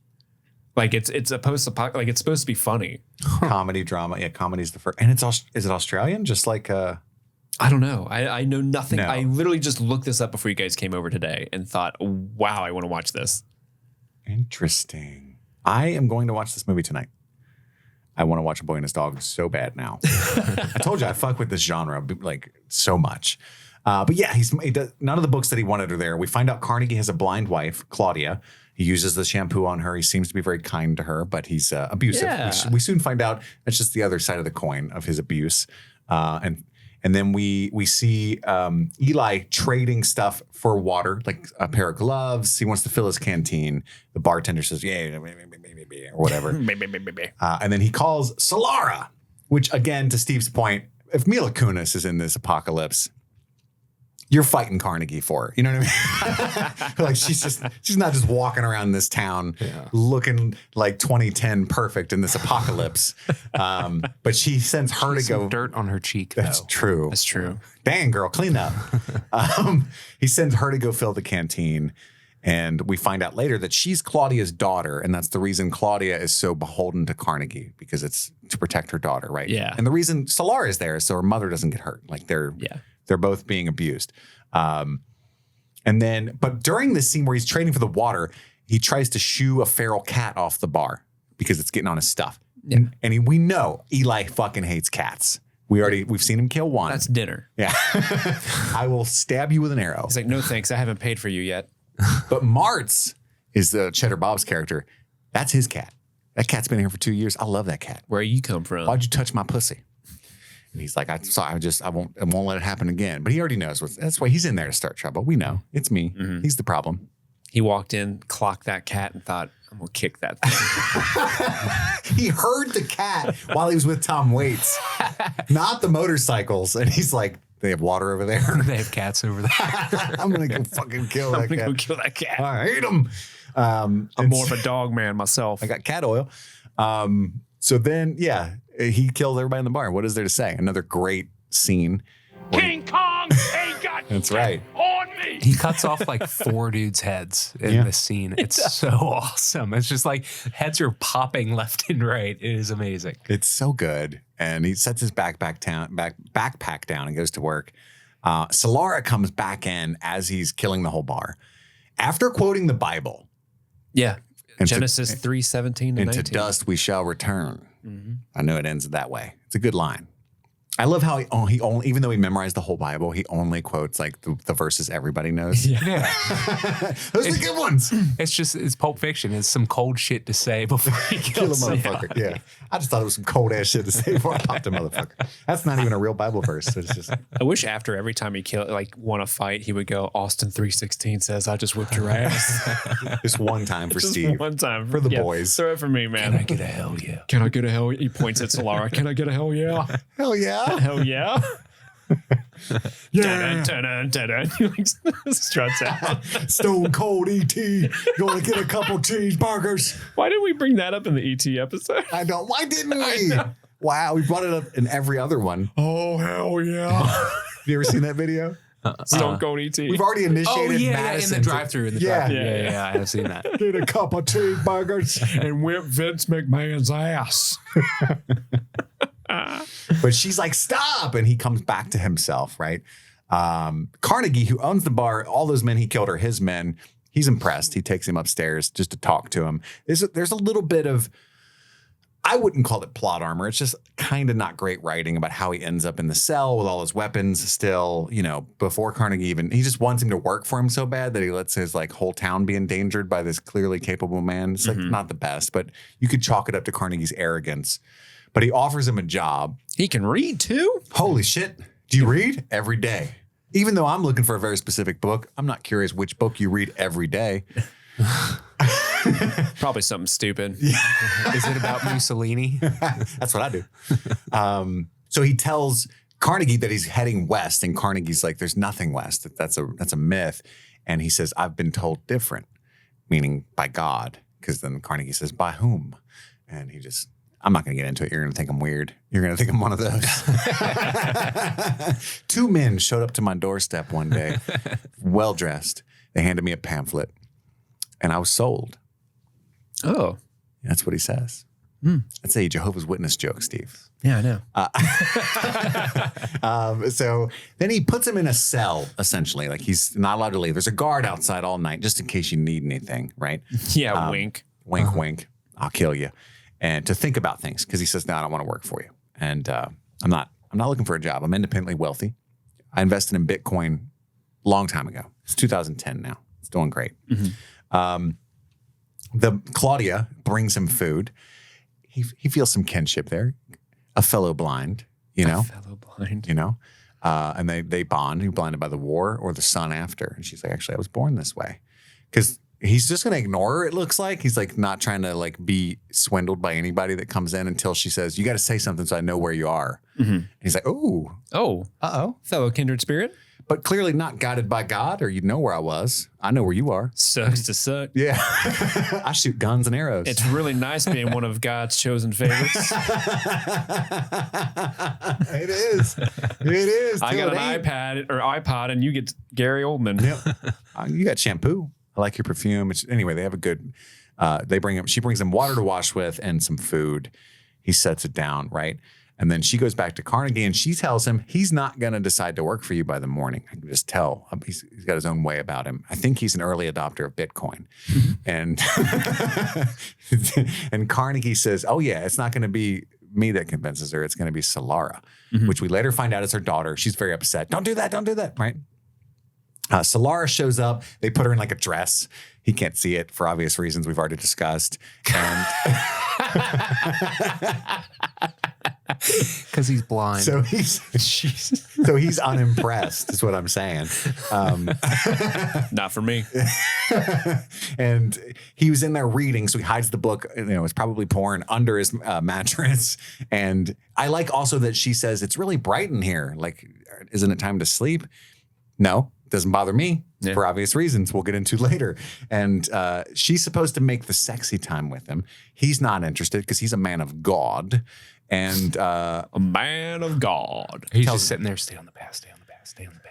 Like it's a post-apocalyptic, like it's supposed to be funny. Comedy, drama. Yeah, comedy's the first. And is it Australian? Just like I don't know. I know nothing. No. I literally just looked this up before you guys came over today and thought, wow, I want to watch this. Interesting. I am going to watch this movie tonight. I want to watch A Boy and His Dog so bad now. I told you I fuck with this genre like so much. But yeah, he does, none of the books that he wanted are there. We find out Carnegie has a blind wife, Claudia. He uses the shampoo on her. He seems to be very kind to her, but he's abusive. Yeah. We soon find out that's just the other side of the coin of his abuse. And then we see Eli trading stuff for water, like a pair of gloves. He wants to fill his canteen. The bartender says, yeah, or whatever. And then he calls Solara, which again, to Steve's point, if Mila Kunis is in this apocalypse, you're fighting Carnegie for her. You know what I mean? Like she's not just walking around this town looking like 2010 perfect in this apocalypse. But she sends her to go. Dirt on her cheek. That's true. That's true. Dang, girl, clean up. He sends her to go fill the canteen. And we find out later that she's Claudia's daughter. And that's the reason Claudia is so beholden to Carnegie, because it's to protect her daughter, right? Yeah. And the reason Solara is there is so her mother doesn't get hurt. Like they're both being abused. But during this scene where he's trading for the water, he tries to shoo a feral cat off the bar because it's getting on his stuff. Yeah. And we know Eli fucking hates cats. We've seen him kill one. That's dinner. Yeah. I will stab you with an arrow. He's like, no thanks, I haven't paid for you yet. But Martz is the Cheddar Bob's character. That's his cat. That cat's been here for 2 years. I love that cat. Where you come from? Why'd you touch my pussy? And he's like, I'm sorry, I won't let it happen again. But he already knows that's why he's in there to start trouble. We know. It's me. Mm-hmm. He's the problem. He walked in, clocked that cat, and thought, I'm gonna kick that thing. He heard the cat while he was with Tom Waits, not the motorcycles. And he's like, they have water over there. They have cats over there. I'm gonna go fucking kill that cat. I'm gonna go kill that cat. I hate him. I'm more of a dog man myself. I got cat oil. So then, he kills everybody in the bar. What is there to say? Another great scene. King Kong ain't got That's right. on me. He cuts off like 4 dudes' heads in this scene. It's so awesome. It's just like heads are popping left and right. It is amazing. It's so good. And he sets his backpack down and goes to work. Solara comes back in as he's killing the whole bar. After quoting the Bible. Yeah. Genesis 3:17 to 19. Into dust we shall return. Mm-hmm. I know it ends that way. It's a good line. I love how he only, even though he memorized the whole Bible, he only quotes like the verses everybody knows. Yeah. Those are the good ones. It's Pulp Fiction. It's some cold shit to say before he Kill a kills motherfucker. Yeah. I just thought it was some cold ass shit to say before I popped a motherfucker. That's not even a real Bible verse. So it's just I wish after every time he won a fight, he would go, Austin 3:16 says, I just whipped your ass. just one time for Just Steve. one time. For the boys. Throw it for me, man. Can I get a hell yeah? Can I get a hell? He points at Solara. Can I get a hell yeah? Hell yeah. Hell yeah. Yeah. Dun-dun. He like struts out. Stone cold ET. You want to get a couple cheeseburgers? Why didn't we bring that up in the ET episode? I don't. Why didn't we? Wow. We brought it up in every other one. Oh, hell yeah. Have you ever seen that video? Stone Cold ET. We've already initiated Madison. in the drive-thru. Yeah, I have seen that. Get a couple cheeseburgers. and whip Vince McMahon's ass. But she's like, stop. And he comes back to himself, right? Carnegie, who owns the bar, all those men he killed are his men. He's impressed. He takes him upstairs just to talk to him. There's a little bit of, I wouldn't call it plot armor. It's just kind of not great writing about how he ends up in the cell with all his weapons still, before Carnegie he just wants him to work for him so bad that he lets his like whole town be endangered by this clearly capable man. It's like not the best, but you could chalk it up to Carnegie's arrogance. But he offers him a job. He can read too? Holy shit. Do you read? Every day. Even though I'm looking for a very specific book, I'm not curious which book you read every day. Probably something stupid. Is it about Mussolini? That's what I do. So he tells Carnegie that he's heading west, and Carnegie's like, there's nothing west. That's a myth. And he says, I've been told different, meaning by God. Because then Carnegie says, by whom? And he just, I'm not going to get into it. You're going to think I'm weird. You're going to think I'm one of those. 2 men showed up to my doorstep one day, well-dressed. They handed me a pamphlet, and I was sold. Oh. That's what he says. That's a Jehovah's Witness joke, Steve. Yeah, I know. So then he puts him in a cell, essentially. Like he's not allowed to leave. There's a guard outside all night just in case you need anything, right? Yeah, wink. Wink, wink. I'll kill you. And to think about things, because he says, no, I don't want to work for you. And I'm not looking for a job. I'm independently wealthy. I invested in Bitcoin a long time ago. It's 2010 now. It's doing great. The Claudia brings him food. He feels some kinship there. A fellow blind, A fellow blind. And they bond. He blinded by the war or the sun after. And she's like, actually, I was born this way. Because he's just going to ignore her, it looks like. He's like not trying to like be swindled by anybody that comes in until she says, you got to say something so I know where you are. And he's like, oh. Uh-oh. Fellow kindred spirit. But clearly not guided by God, or you'd know where I was. I know where you are. Sucks to suck. Yeah. I shoot guns and arrows. It's really nice being one of God's chosen favorites. It is. It is. I got an iPod and you get Gary Oldman. Yep. You got shampoo. I like your perfume. Anyway, they have a good, she brings him water to wash with and some food. He sets it down, right? And then she goes back to Carnegie and she tells him he's not going to decide to work for you by the morning. I can just tell. He's got his own way about him. I think he's an early adopter of Bitcoin. And and Carnegie says, oh, yeah, it's not going to be me that convinces her. It's going to be Solara, which we later find out is her daughter. She's very upset. Don't do that, right? Solara shows up. They put her in like a dress. He can't see it for obvious reasons we've already discussed. And because he's blind. So he's unimpressed, is what I'm saying. Not for me. And he was in there reading, so he hides the book. It's probably porn under his mattress. And I like also that she says it's really bright in here. Like, isn't it time to sleep? No. Doesn't bother me for obvious reasons we'll get into later. And she's supposed to make the sexy time with him. He's not interested because he's a man of God. And a man of God. He's just sitting there, stay on the path, stay on the path, stay on the path.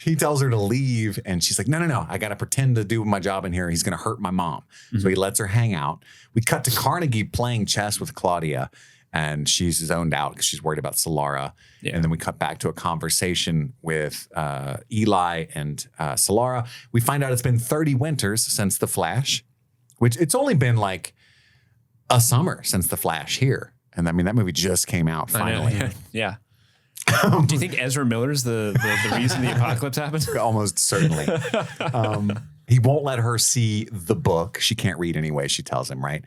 He tells her to leave, and she's like, no, I got to pretend to do my job in here. He's going to hurt my mom. So he lets her hang out. We cut to Carnegie playing chess with Claudia, and she's zoned out because she's worried about Solara. Yeah. And then we cut back to a conversation with Eli and Solara. We find out it's been 30 winters since The Flash, which it's only been like a summer since The Flash here. And I mean, that movie just came out finally. Yeah. Do you think Ezra Miller's the reason the apocalypse happened? Almost certainly. He won't let her see the book. She can't read anyway, she tells him, right?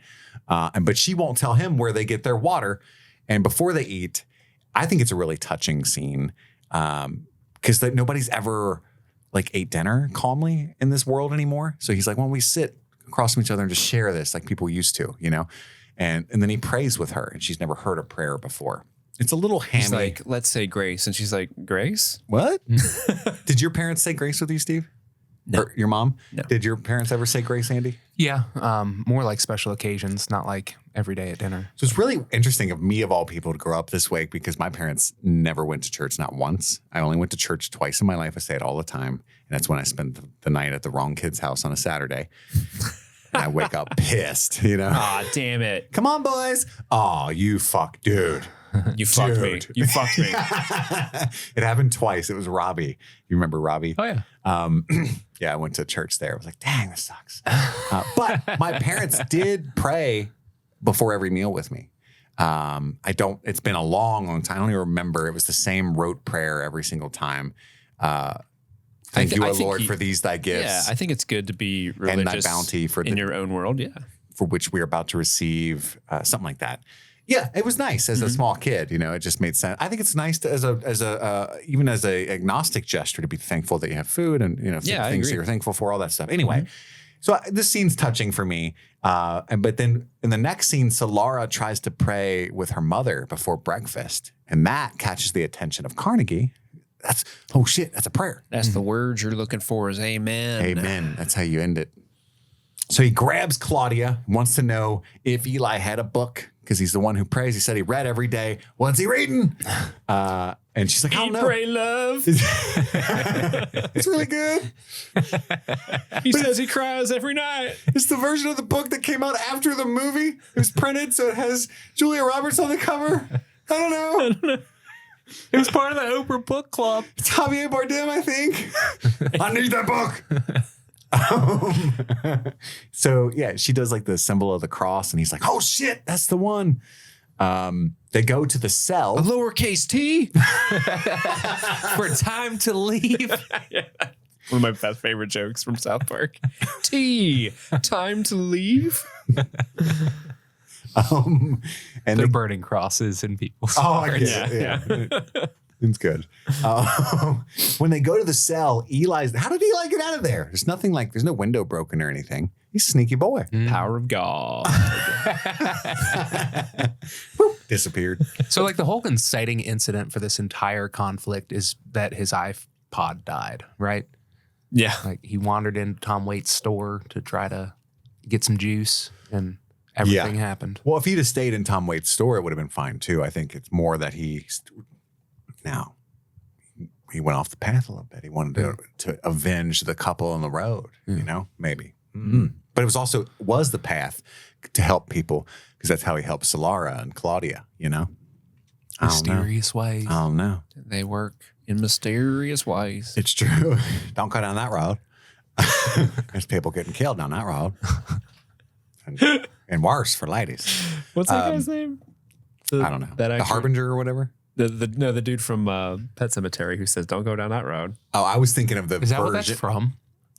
But she won't tell him where they get their water. And before they eat, I think it's a really touching scene because nobody's ever like ate dinner calmly in this world anymore. So he's like, why don't we sit across from each other and just share this like people used to, you know? And then he prays with her, and she's never heard a prayer before. It's a little hammy. He's like, let's say grace. And she's like, grace? What? Did your parents say grace with you, Steve? No. Or your mom? No. Did your parents ever say grace, Andy? Yeah. More like special occasions, not like every day at dinner. So it's really interesting of me, of all people, to grow up this way because my parents never went to church, not once. I only went to church twice in my life. I say it all the time. And that's when I spent the night at the wrong kid's house on a Saturday. And I wake up pissed, you know? Aw, damn it. Come on, boys. Oh, you fuck, dude. You fucked me. Dude. You fucked me. It happened twice. It was Robbie. You remember Robbie? Oh, yeah. Yeah, I went to church there. I was like, dang, this sucks. But my parents did pray before every meal with me. It's been a long time. I don't even remember. It was the same rote prayer every single time. Thank you, O Lord, for these thy gifts. Yeah, I think it's good to be religious and thy bounty for in your own world. Yeah. for which we are about to receive, something like that. Yeah, it was nice as a small kid. You know, it just made sense. I think it's nice to, even as a agnostic gesture to be thankful that you have food and things that you're thankful for, all that stuff. Anyway, so this scene's touching for me. But then in the next scene, Solara tries to pray with her mother before breakfast, and that catches the attention of Carnegie. That's a prayer. That's the word you're looking for is amen. Amen. That's how you end it. So he grabs Claudia, wants to know if Eli had a book because he's the one who prays. He said he read every day. What's he reading? And she's like, I don't know. Pray, love. It's really good. He says he cries every night. It's the version of the book that came out after the movie. It was printed, so it has Julia Roberts on the cover. I don't know. It was part of the Oprah book club. It's Javier Bardem, I think. I need that book. So yeah, she does like the symbol of the cross, and he's like, "Oh shit, that's the one." They go to the cell. A lowercase t For time to leave. One of my best favorite jokes from South Park. T, time to leave. And They're burning crosses in people's oh, I hearts. get it. Yeah. It's good. When they go to the cell, how did Eli get out of there? There's no window broken or anything. He's a sneaky boy. Power of God. Whoop, disappeared. So like the whole inciting incident for this entire conflict is that his iPod died, right? Yeah. Like he wandered into Tom Waits' store to try to get some juice and everything happened. Well, if he'd have stayed in Tom Waits' store, it would have been fine too. I think it's more that he went off the path a little bit. He wanted to avenge the couple on the road, maybe. Mm-hmm. But it was the path to help people because that's how he helped Solara and Claudia, Mysterious ways. I don't know. They work in mysterious ways. It's true. Don't go down that road. There's people getting killed down that road. And worse for ladies. What's that guy's name? I don't know. The Harbinger or whatever? The dude from Pet Sematary who says, don't go down that road. Oh, I was thinking of the Is that version. what that's from?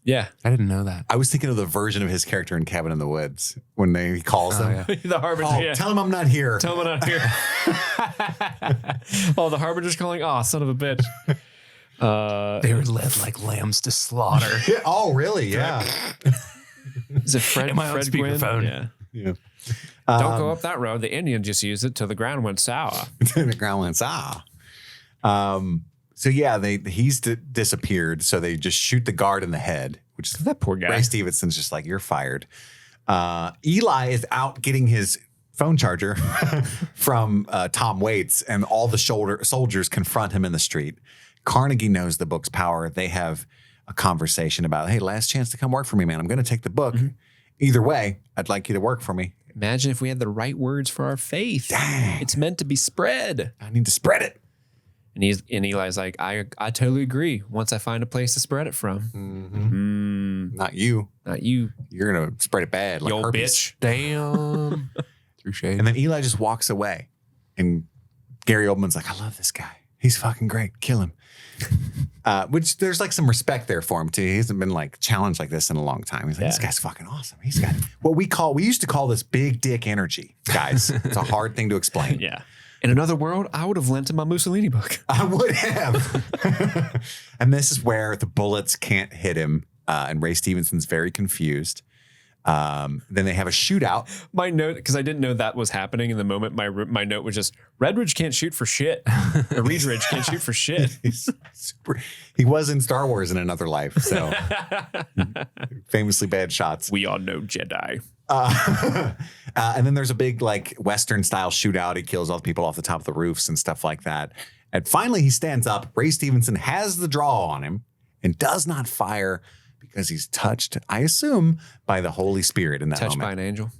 Yeah. I didn't know that. I was thinking of the version of his character in Cabin in the Woods when he calls them. Yeah. The Harbinger. Oh, tell him I'm not here. Tell him I'm not here. Oh, the Harbinger's calling? Oh, son of a bitch. They were led like lambs to slaughter. Yeah. Oh, really? Yeah. Is it Fred? Am I on Fred Gwynn? speakerphone? Yeah. Don't go up that road. The Indians just used it till the ground went sour. The ground went So yeah, he's disappeared. So they just shoot the guard in the head, which is That poor guy. Ray Stevenson's just like, you're fired. Eli is out getting his phone charger from Tom Waits, and all the soldiers confront him in the street. Carnegie knows the book's power. They have a conversation about, hey, last chance to come work for me, man. I'm going to take the book. Mm-hmm. Either way, I'd like you to work for me. Imagine if we had the right words for our faith. Dang. It's meant to be spread. I need to spread it. And Eli's like, I totally agree. Once I find a place to spread it from. Mm-hmm. Not you. Not you. You're going to spread it bad like Yo, herpes. bitch. Damn. Through shade. And then Eli just walks away. And Gary Oldman's like, I love this guy. He's fucking great. Kill him. Which there's like some respect there for him too. He hasn't been like challenged like this in a long time. He's like, this guy's fucking awesome. He's got what we used to call this big dick energy, guys. It's a hard thing to explain. Yeah. In another world, I would have lent him my Mussolini book. I would have. And this is where the bullets can't hit him. And Ray Stevenson's very confused. Then they have a shootout. My note, because I didn't know that was happening in the moment, my note was just, Redridge can't shoot for shit. The Reed Ridge can't shoot for shit. He was in Star Wars in another life, so famously bad shots. We all know Jedi. And then there's a big like Western style shootout. He kills all the people off the top of the roofs and stuff like that. And finally he stands up. Ray Stevenson has the draw on him and does not fire because he's touched, I assume, by the Holy Spirit in that Touched moment. by an angel.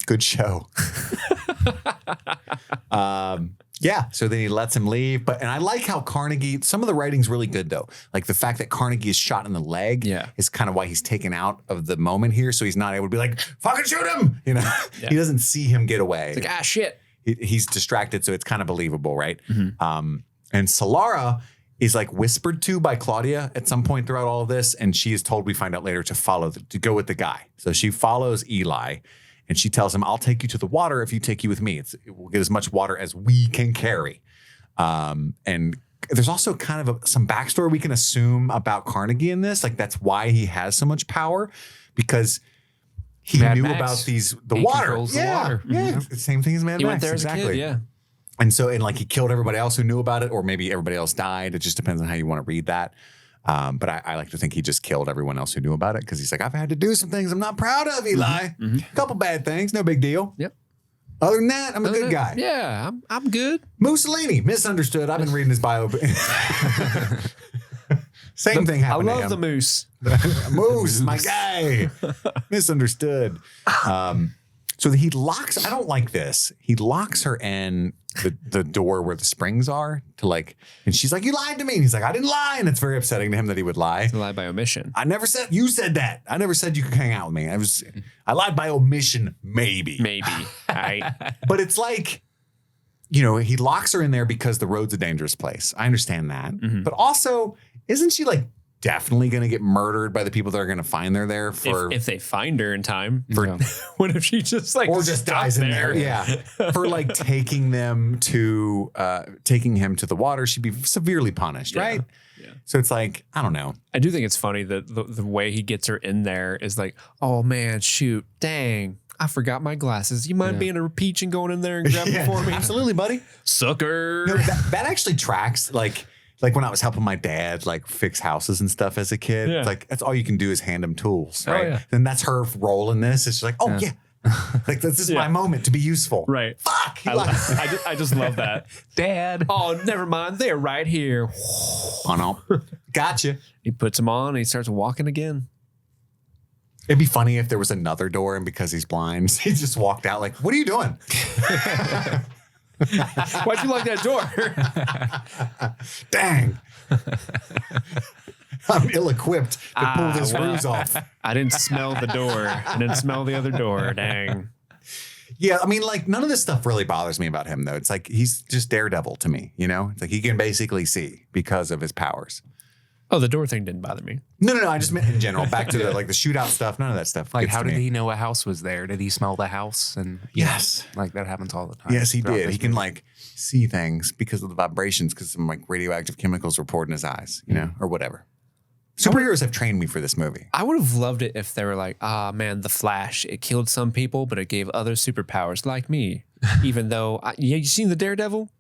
Good show. Yeah, so then he lets him leave. And I like how Carnegie, some of the writing's really good though. Like the fact that Carnegie is shot in the leg is kind of why he's taken out of the moment here. So he's not able to be like, fucking shoot him. You know, he doesn't see him get away. It's like, shit. He's distracted, so it's kind of believable, right? And Solara is like whispered to by Claudia at some point throughout all of this. And she is told, we find out later, to go with the guy. So she follows Eli. And she tells him, I'll take you to the water if you take you with me. It will get as much water as we can carry. And there's also kind of some backstory we can assume about Carnegie in this. Like that's why he has so much power, because he Mad knew Max. about He water. controls the water. Yeah, same thing as Mad He Max. went there as a kid, yeah. And so, like he killed everybody else who knew about it, or maybe everybody else died. It just depends on how you want to read that. But I like to think he just killed everyone else who knew about it because he's like, I've had to do some things I'm not proud of, Eli. A couple bad things, no big deal. Yep. Other than that, I'm a good guy. Yeah, I'm good. Mussolini, misunderstood. I've been reading his bio. Same thing I happened to love him. the moose. Moose, my guy. Misunderstood. So he locks, I don't like this. He locks her in the door where the springs are to like, and she's like, you lied to me. And he's like, I didn't lie. And it's very upsetting to him that he would lie. To lie by omission. I never said, you said that. I never said you could hang out with me. I lied by omission, maybe. Maybe. Right. But it's like, you know, he locks her in there because the road's a dangerous place. I understand that. But also, isn't she like definitely going to get murdered by the people that are going to find her there for if they find her in time. Yeah. What if she just like or just stuck dies in there? Yeah, for like taking him to the water, she'd be severely punished, right? Yeah. So it's like, I don't know. I do think it's funny that the way he gets her in there is like, oh man, shoot, dang, I forgot my glasses. You mind being a peach and going in there and grabbing for me? Absolutely, buddy. Sucker. No, that actually tracks. Like when I was helping my dad like fix houses and stuff as a kid, it's like that's all you can do is hand him tools, right? yeah. Then that's her role in this. It's just like, oh yeah, like this is my moment to be useful. Right. Fuck. I just love that. Dad. Oh, never mind. They're right here. Oh no, gotcha. He puts them on and he starts walking again. It'd be funny if there was another door and because he's blind, he just walked out like, what are you doing? Why'd you lock that door? Dang. I'm ill-equipped to pull this ruse off. I didn't smell the door. I didn't smell the other door. Dang. Yeah, I mean, like, none of this stuff really bothers me about him, though. It's like he's just Daredevil to me, you know? It's like he can basically see because of his powers. Oh, the door thing didn't bother me. No. I just meant in general. Back to the shootout stuff. None of that stuff. Like, gets how to did me. he know a house was there? Did he smell the house? And Yes. like that happens all the time. Yes, he throughout did. this He can movie. like see things because of the vibrations, because some like radioactive chemicals were poured in his eyes, you know, or whatever. Superheroes have trained me for this movie. I would have loved it if they were like, man, the Flash, it killed some people, but it gave others superpowers like me. Even though, you seen the Daredevil?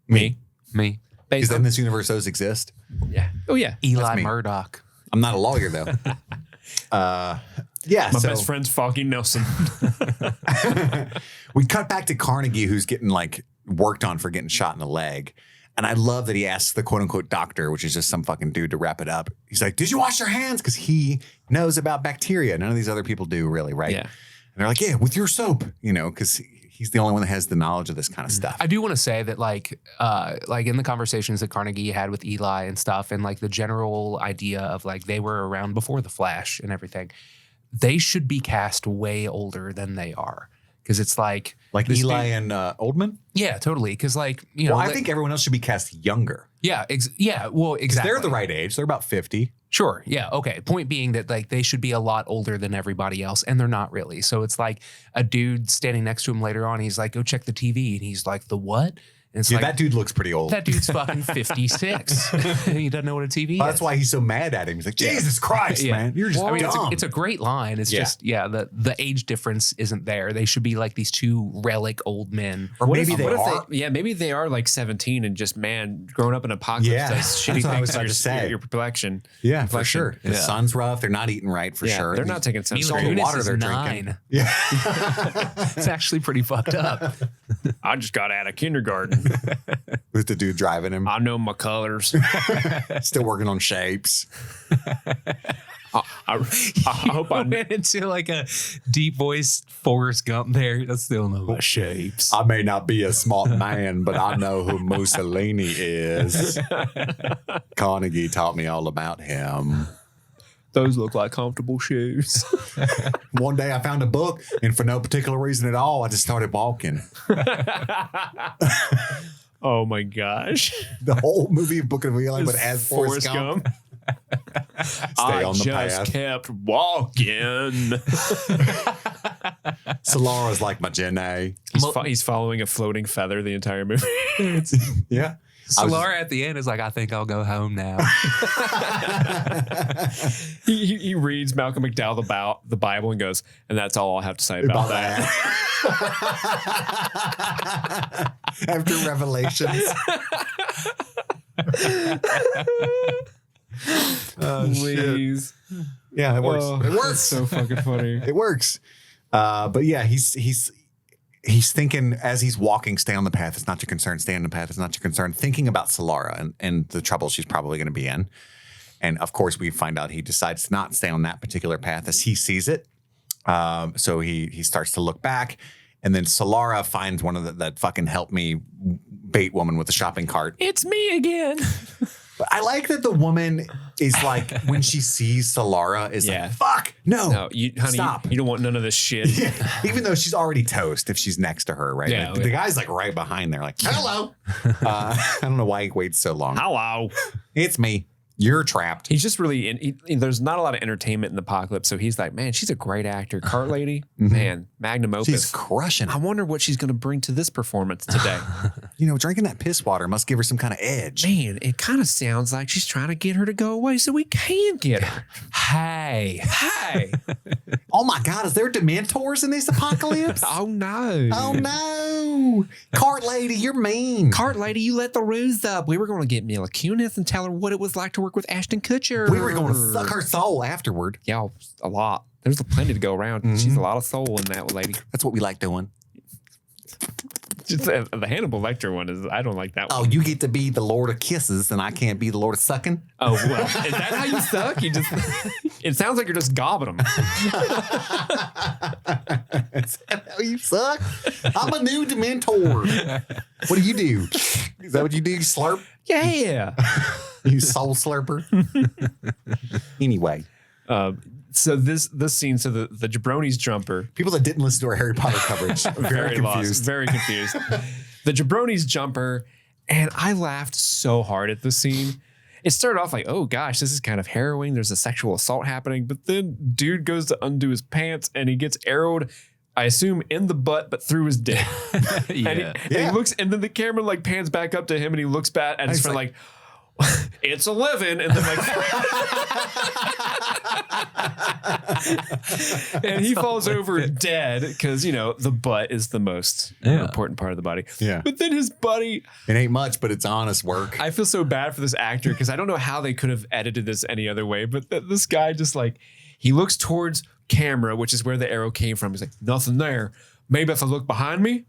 Me. Me. Because in this universe, those exist. Yeah. Oh, yeah. Eli me. Murdoch. I'm not a lawyer, though. Yeah. My best friend's Foggy Nelson. We cut back to Carnegie, who's getting like worked on for getting shot in the leg. And I love that he asks the quote unquote doctor, which is just some fucking dude to wrap it up. He's like, did you wash your hands? Because he knows about bacteria. None of these other people do really, right? Yeah. And they're like, yeah, with your soap, you know, because he's the only one that has the knowledge of this kind of stuff. I do want to say that like in the conversations that Carnegie had with Eli and stuff, and like the general idea of like they were around before the Flash and everything, they should be cast way older than they are. Because it's like Like Eli and Oldman? Yeah, totally. Because like, you know, Well, I think everyone else should be cast younger. yeah, well, exactly. They're the right age. They're about 50. Sure. Yeah. Okay. Point being that like they should be a lot older than everybody else, and they're not really. So it's like a dude standing next to him later on. He's like, "Go check the TV," and he's like, "The what?" And it's Yeah, like that dude looks pretty old. that dude's fucking 56. And he doesn't know what a TV Well, is. that's why he's so mad at him. He's like, Jesus Christ, Yeah. man. You're just I mean, dumb. it's a great line. It's Yeah. just, the age difference isn't there. They should be like these two relic old men. or maybe they What are. if maybe they are like 17 and just, man, growing up in apocalypse Yeah, does that's shitty what I was things about to to say. your complexion. Yeah, for complexion. sure. The sun's rough. They're not eating right for Yeah, sure. they're not taking Mila all the Kunis water is they're 9. drinking. Yeah. It's actually pretty fucked up. I just got out of kindergarten. With the dude driving him. I know my colors. Still working on shapes. I hope I went into like a deep voiced Forrest Gump there. I still know my shapes. I may not be a smart man, but I know who Mussolini is. Carnegie taught me all about him. those look like comfortable shoes. One day I found a book, and for no particular reason at all, I just started walking. Oh my gosh. The whole movie Book of Eli, but as Forrest Gump. Stay on the path. Kept walking. Solara's like my Gen A. He's following a floating feather the entire movie. Yeah. Solara at the end is like, I think I'll go home now. he reads Malcolm McDowell about the Bible and goes, and that's all I'll have to say about that. After Revelations. Please. Yeah, it works. Oh, It works. that's so fucking funny. It works. But yeah, he's thinking as he's walking, stay on the path. It's not your concern. Stay on the path. It's not your concern. Thinking about Solara and the trouble she's probably going to be in. And of course, we find out he decides to not stay on that particular path as he sees it. So he starts to look back. And then Solara finds one of that fucking help me bait woman with the shopping cart. It's me again. But I like that the woman is like, when she sees Solara, is Yeah. like, fuck, no, No, honey, stop. you don't want none of this shit. Yeah. Even though she's already toast if she's next to her, right? Yeah, Like, the guy's like right behind there, like, hello. I don't know why he waits so long. Hello. It's me. You're trapped. He's just really there's not a lot of entertainment in the apocalypse, so he's like, man, she's a great actor. Cart lady, man, magnum opus. She's crushing I it. wonder what she's going to bring to this performance today. You know, drinking that piss water must give her some kind of edge. Man, it kind of sounds like she's trying to get her to go away so we can get her. Hey. Hey. Oh my God, is there Dementors in this apocalypse? Oh, no. Oh no. Cart lady, you're mean. Cart lady, you let the ruse up. We were going to get Mila Kunis and tell her what it was like to work with Ashton Kutcher. We were going to suck her soul afterward. Yeah, a lot. There's plenty to go around. She's a lot of soul in that lady. That's what we like doing. Just the Hannibal Lecter one is, I don't like that Oh, one. you get to be the Lord of Kisses, and I can't be the Lord of Sucking? Oh, well, is that how you suck? You just, it sounds like you're just gobbing them. Is that how you suck? I'm a new Dementor. What do you do? Is that what you do? You slurp? Yeah. You soul slurper? Anyway. So this scene, so the Jabroni's jumper, People that didn't listen to our Harry Potter coverage are very lost, confused. very confused. The Jabroni's jumper, and I laughed so hard at the scene. It started off like, oh gosh, this is kind of harrowing. There's a sexual assault happening, but then dude goes to undo his pants and he gets arrowed, I assume in the butt, but through his dick. And he looks, and then the camera like pans back up to him and he looks back at his friend like, it's 11, and then like, and he falls over dead because, you know, the butt is the most important part of the body. Yeah. But then his buddy, It ain't much, but it's honest work. I feel so bad for this actor because I don't know how they could have edited this any other way, but this guy just like, he looks towards camera, which is where the arrow came from. He's like, nothing there. Maybe if I look behind me,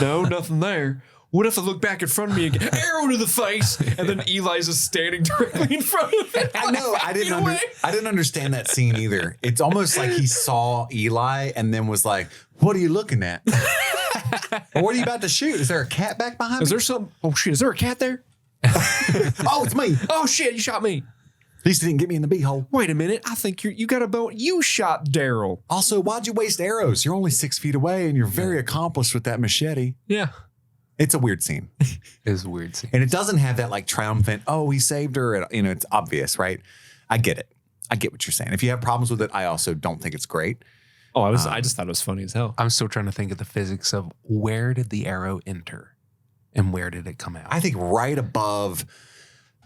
no, nothing there. What if I look back in front of me again? Arrow to the face, and then Eli's just standing directly in front of him. I know. I didn't understand that scene either. It's almost like he saw Eli and then was like, "What are you looking at? Or what are you about to shoot? Is there a cat back behind Is me? there some? Oh shit! Is there a cat there? Oh, it's me. Oh shit! You shot me. At least he didn't get me in the beehole. Wait a minute. I think you got a bone. You shot Daryl. Also, why'd you waste arrows? You're only 6 feet away and you're very accomplished with that machete. Yeah. It's a weird scene. It is a weird scene. And it doesn't have that like triumphant, oh, he saved her. You know, it's obvious, right? I get it. I get what you're saying. If you have problems with it, I also don't think it's great. Oh, I just thought it was funny as hell. I'm still trying to think of the physics of where did the arrow enter and where did it come out? I think right above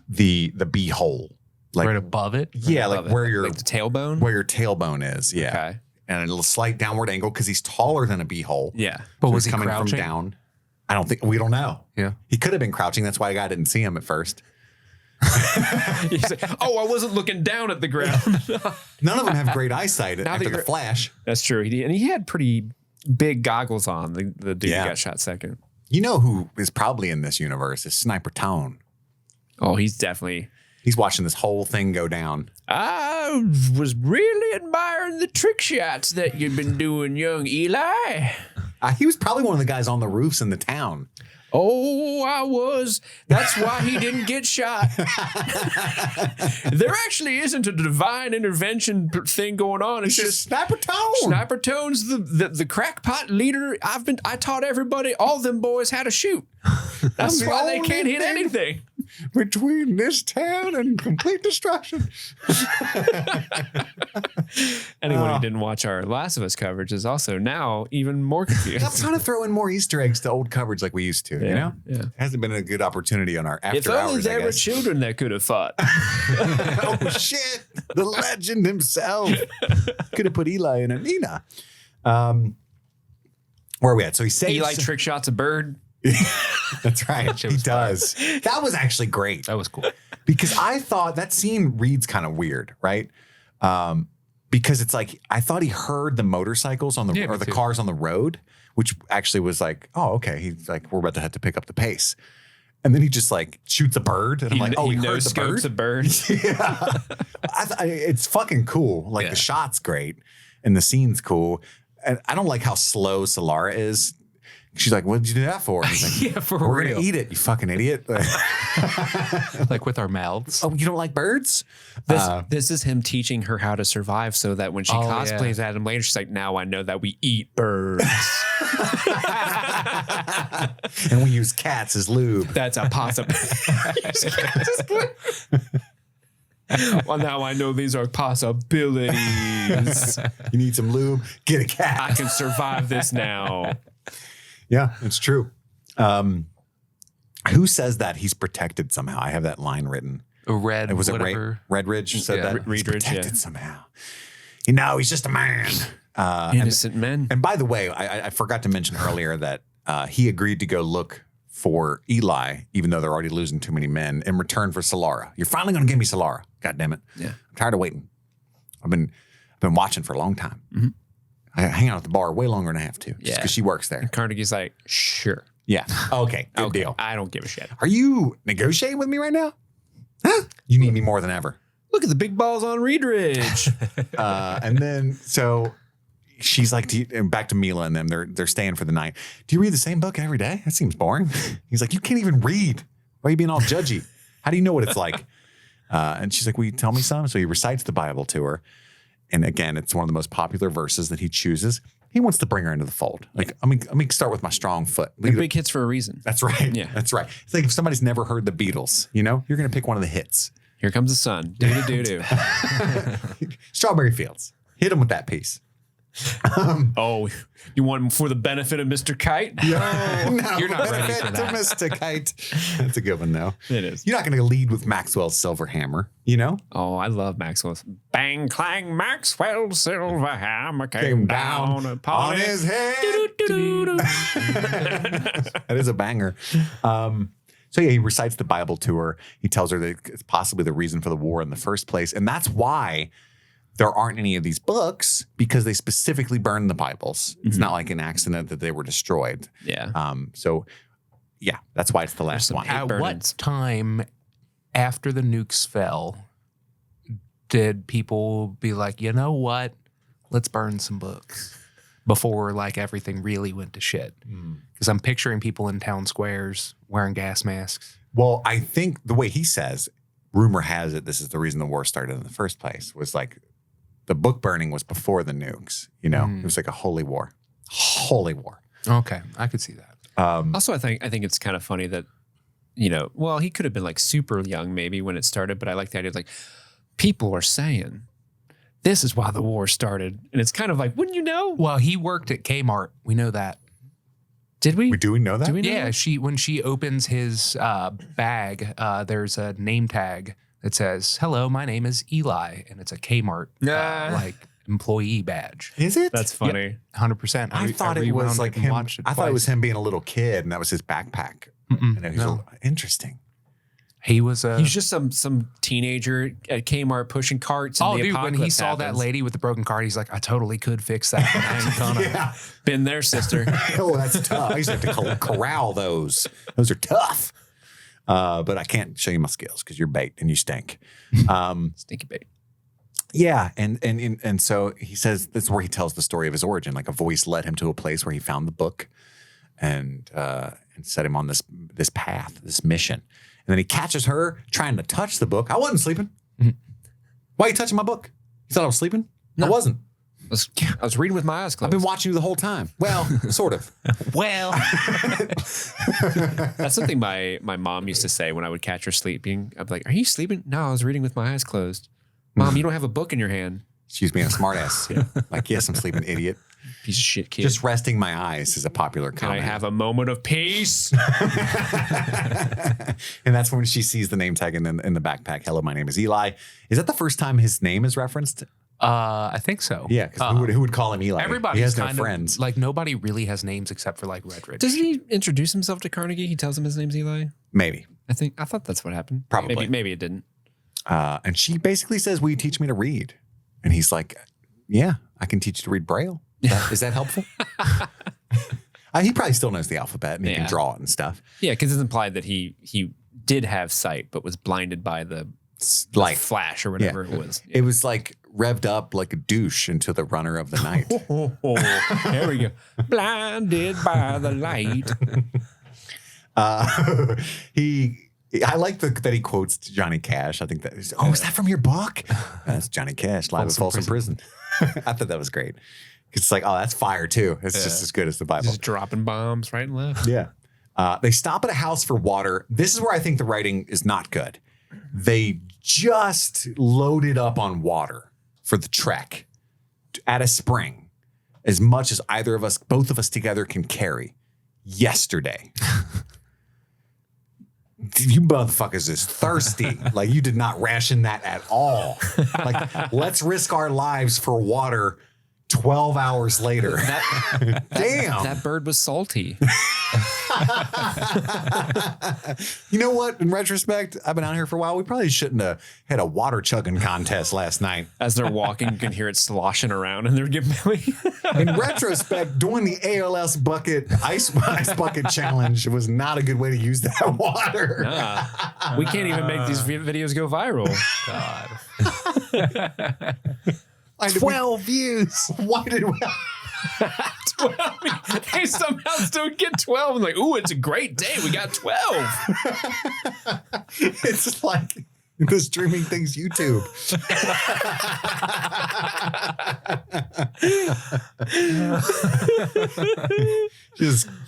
the beehole. Like right above it? Yeah, like where your like the tailbone? Where your tailbone is. Yeah. Okay. And a little slight downward angle because he's taller than a beehole. Yeah. But So was he's he coming crouching? from down? We don't know. Yeah. He could have been crouching. That's why a guy didn't see him at first. He's like, oh, I wasn't looking down at the ground. None of them have great eyesight after the flash. That's true. And he had pretty big goggles on, the dude Yeah. who got shot second. You know who is probably in this universe is Sniper Tone. Oh, he's definitely... He's watching this whole thing go down. I was really admiring the trick shots that you've been doing, young Eli. He was probably one of the guys on the roofs in the town. Oh, I was. That's why he didn't get shot. There actually isn't a divine intervention thing going on. It's just Sniper Tone. Sniper Tone's the crackpot leader. I taught everybody, all them boys how to shoot. That's the why they only can't hit thing anything. Between this town and complete destruction. Anyone who didn't watch our Last of Us coverage is also now even more confused. I'm trying to throw in more Easter eggs to old coverage like we used to, you know? Yeah. Hasn't been a good opportunity on our after If only hours, there I were guess. children that could have fought. Oh, shit. The legend himself. Could have put Eli in a Nina. Where are we at? So he saves... Eli trick shots a bird. That's right. He does. That was actually great. That was cool. Because I thought that scene reads kind of weird, right? Because it's like, I thought he heard the motorcycles on the, or the cars on the road, which actually was like, oh, okay. He's like, we're about to have to pick up the pace. And then he just like shoots a bird. And I'm like, oh, he heard the bird? A bird. Yeah. It's fucking cool. Like the shot's great and the scene's cool. And I don't like how slow Solara is. She's like, what did you do that for? And he's like, Yeah, for we're real. going to eat it, you fucking idiot. Like with our mouths. Oh, you don't like birds? This is him teaching her how to survive so that when she cosplays at him later, she's like, now I know that we eat birds. And we use cats as lube. That's a possibility. Well, now I know these are possibilities. You need some lube? Get a cat. I can survive this now. Yeah, it's true. Who says that he's protected somehow? I have that line written. Red, It was whatever. Redridge said that. He's Redridge, protected somehow. You know, he's just a man. Innocent men. And by the way, I forgot to mention earlier that he agreed to go look for Eli, even though they're already losing too many men, in return for Solara. You're finally going to give me Solara. God damn it. Yeah. I'm tired of waiting. I've been watching for a long time. Mm-hmm. I hang out at the bar way longer than I have to, just because she works there. Carnegie's like, sure. Yeah. Okay. Good deal. I don't give a shit. Are you negotiating with me right now? Huh? You need me more than ever. Look at the big balls on Reedridge. And then so she's like, and back to Mila and them. They're staying for the night. Do you read the same book every day? That seems boring. He's like, you can't even read. Why are you being all judgy? How do you know what it's like? And she's like, will you tell me some? So he recites the Bible to her. And again, it's one of the most popular verses that he chooses. He wants to bring her into the fold. Like, let me start with my strong foot. They're big hits for a reason. That's right. Yeah. That's right. It's like if somebody's never heard the Beatles, you know, you're going to pick one of the hits. Here comes the sun. Do-do-do-do. Strawberry Fields. Hit him with that piece. Oh, you want him for the benefit of Mr. Kite? No, You're not ready for that. Mr. Kite. That's a good one, though. It is. You're not going to lead with Maxwell's Silver Hammer, you know? Oh, I love Maxwell's. Bang, clang, Maxwell's silver hammer came down upon on his head. Do-do-do-do. That is a banger. So yeah, he recites the Bible to her. He tells her that it's possibly the reason for the war in the first place. And that's why there aren't any of these books, because they specifically burned the Bibles. It's not like an accident that they were destroyed. Yeah. So yeah, that's why it's the last one. At burnings. what time after the nukes fell did people be like, you know what? Let's burn some books before like everything really went to shit? Because I'm picturing people in town squares wearing gas masks. Well, I think the way he says, rumor has it this is the reason the war started in the first place, was like the book burning was before the nukes, you know? It was like a holy war. Holy war. Okay, I could see that. Also, I think it's kind of funny that, you know, well, he could have been like super young maybe when it started, but I like the idea of like, people are saying this is why the war started. And it's kind of like, wouldn't you know? Well, he worked at Kmart. We know that. Did we? Do we know that? Do we know Yeah, that? when she opens his bag, there's a name tag that says, "Hello, my name is Eli," and it's a Kmart like employee badge. Is it? That's funny. 100%. I thought it was like him. I thought it was him being a little kid and that was his backpack. And it was interesting. He was He's just some teenager at Kmart pushing carts. And oh, the dude, when he apocalypse saw that happens. lady with the broken cart, he's like, I totally could fix that. I'm gonna. Been there, sister. Oh, that's tough. I used to have to corral those. Those are tough. But I can't show you my skills because you're bait and you stink. Stinky bait. Yeah, and so he says that's where he tells the story of his origin. Like a voice led him to a place where he found the book, and set him on this path, this mission. And then he catches her trying to touch the book. I wasn't sleeping. Why are you touching my book? You thought I was sleeping? No. I wasn't. I was reading with my eyes closed. I've been watching you the whole time. Well, sort of. Well, That's something my mom used to say when I would catch her sleeping. I'd be like, "Are you sleeping?" "No, I was reading with my eyes closed." "Mom, you don't have a book in your hand." She's being a smartass. Like, yes, I'm sleeping, idiot. Piece of shit kid. Just resting my eyes is a popular Can comment. I have a moment of peace? And that's when she sees the name tag in the backpack. Hello, my name is Eli. Is that the first time his name is referenced? I think so. Yeah, because who would call him Eli? Everybody he has no kind friends. of like nobody really has names except for like Redridge. Doesn't he introduce himself to Carnegie? He tells him his name's Eli. Maybe. I thought that's what happened. Probably. Maybe it didn't. And she basically says, "Will you teach me to read?" And he's like, "Yeah, I can teach you to read Braille. Is that helpful?" He probably still knows the alphabet and he can draw it and stuff. Yeah, because it's implied that he did have sight, but was blinded by the Like flash or whatever it was. It was like revved up like a douche into the runner of the night. There we go. Blinded by the light. I like that he quotes Johnny Cash. I think that is that from your book? That's Johnny Cash, live at Folsom Prison. I thought that was great. It's like, oh, that's fire too. It's just as good as the Bible. Just dropping bombs right and left. Yeah. They stop at a house for water. This is where I think the writing is not good. They just loaded up on water for the trek at a spring, as much as both of us together can carry yesterday. You motherfuckers is thirsty. Like, you did not ration that at all. Like, let's risk our lives for water 12 hours later. Damn. That bird was salty. You know what? In retrospect, I've been out here for a while. We probably shouldn't have had a water chugging contest last night. As they're walking, you can hear it sloshing around and they're giving belly. In retrospect, doing the ALS bucket ice bucket challenge was not a good way to use that water. We can't even make these videos go viral. God. 12 views. Why did we? 12. They somehow still get 12. I'm like, ooh, it's a great day. We got 12. It's like the Streaming Things YouTube.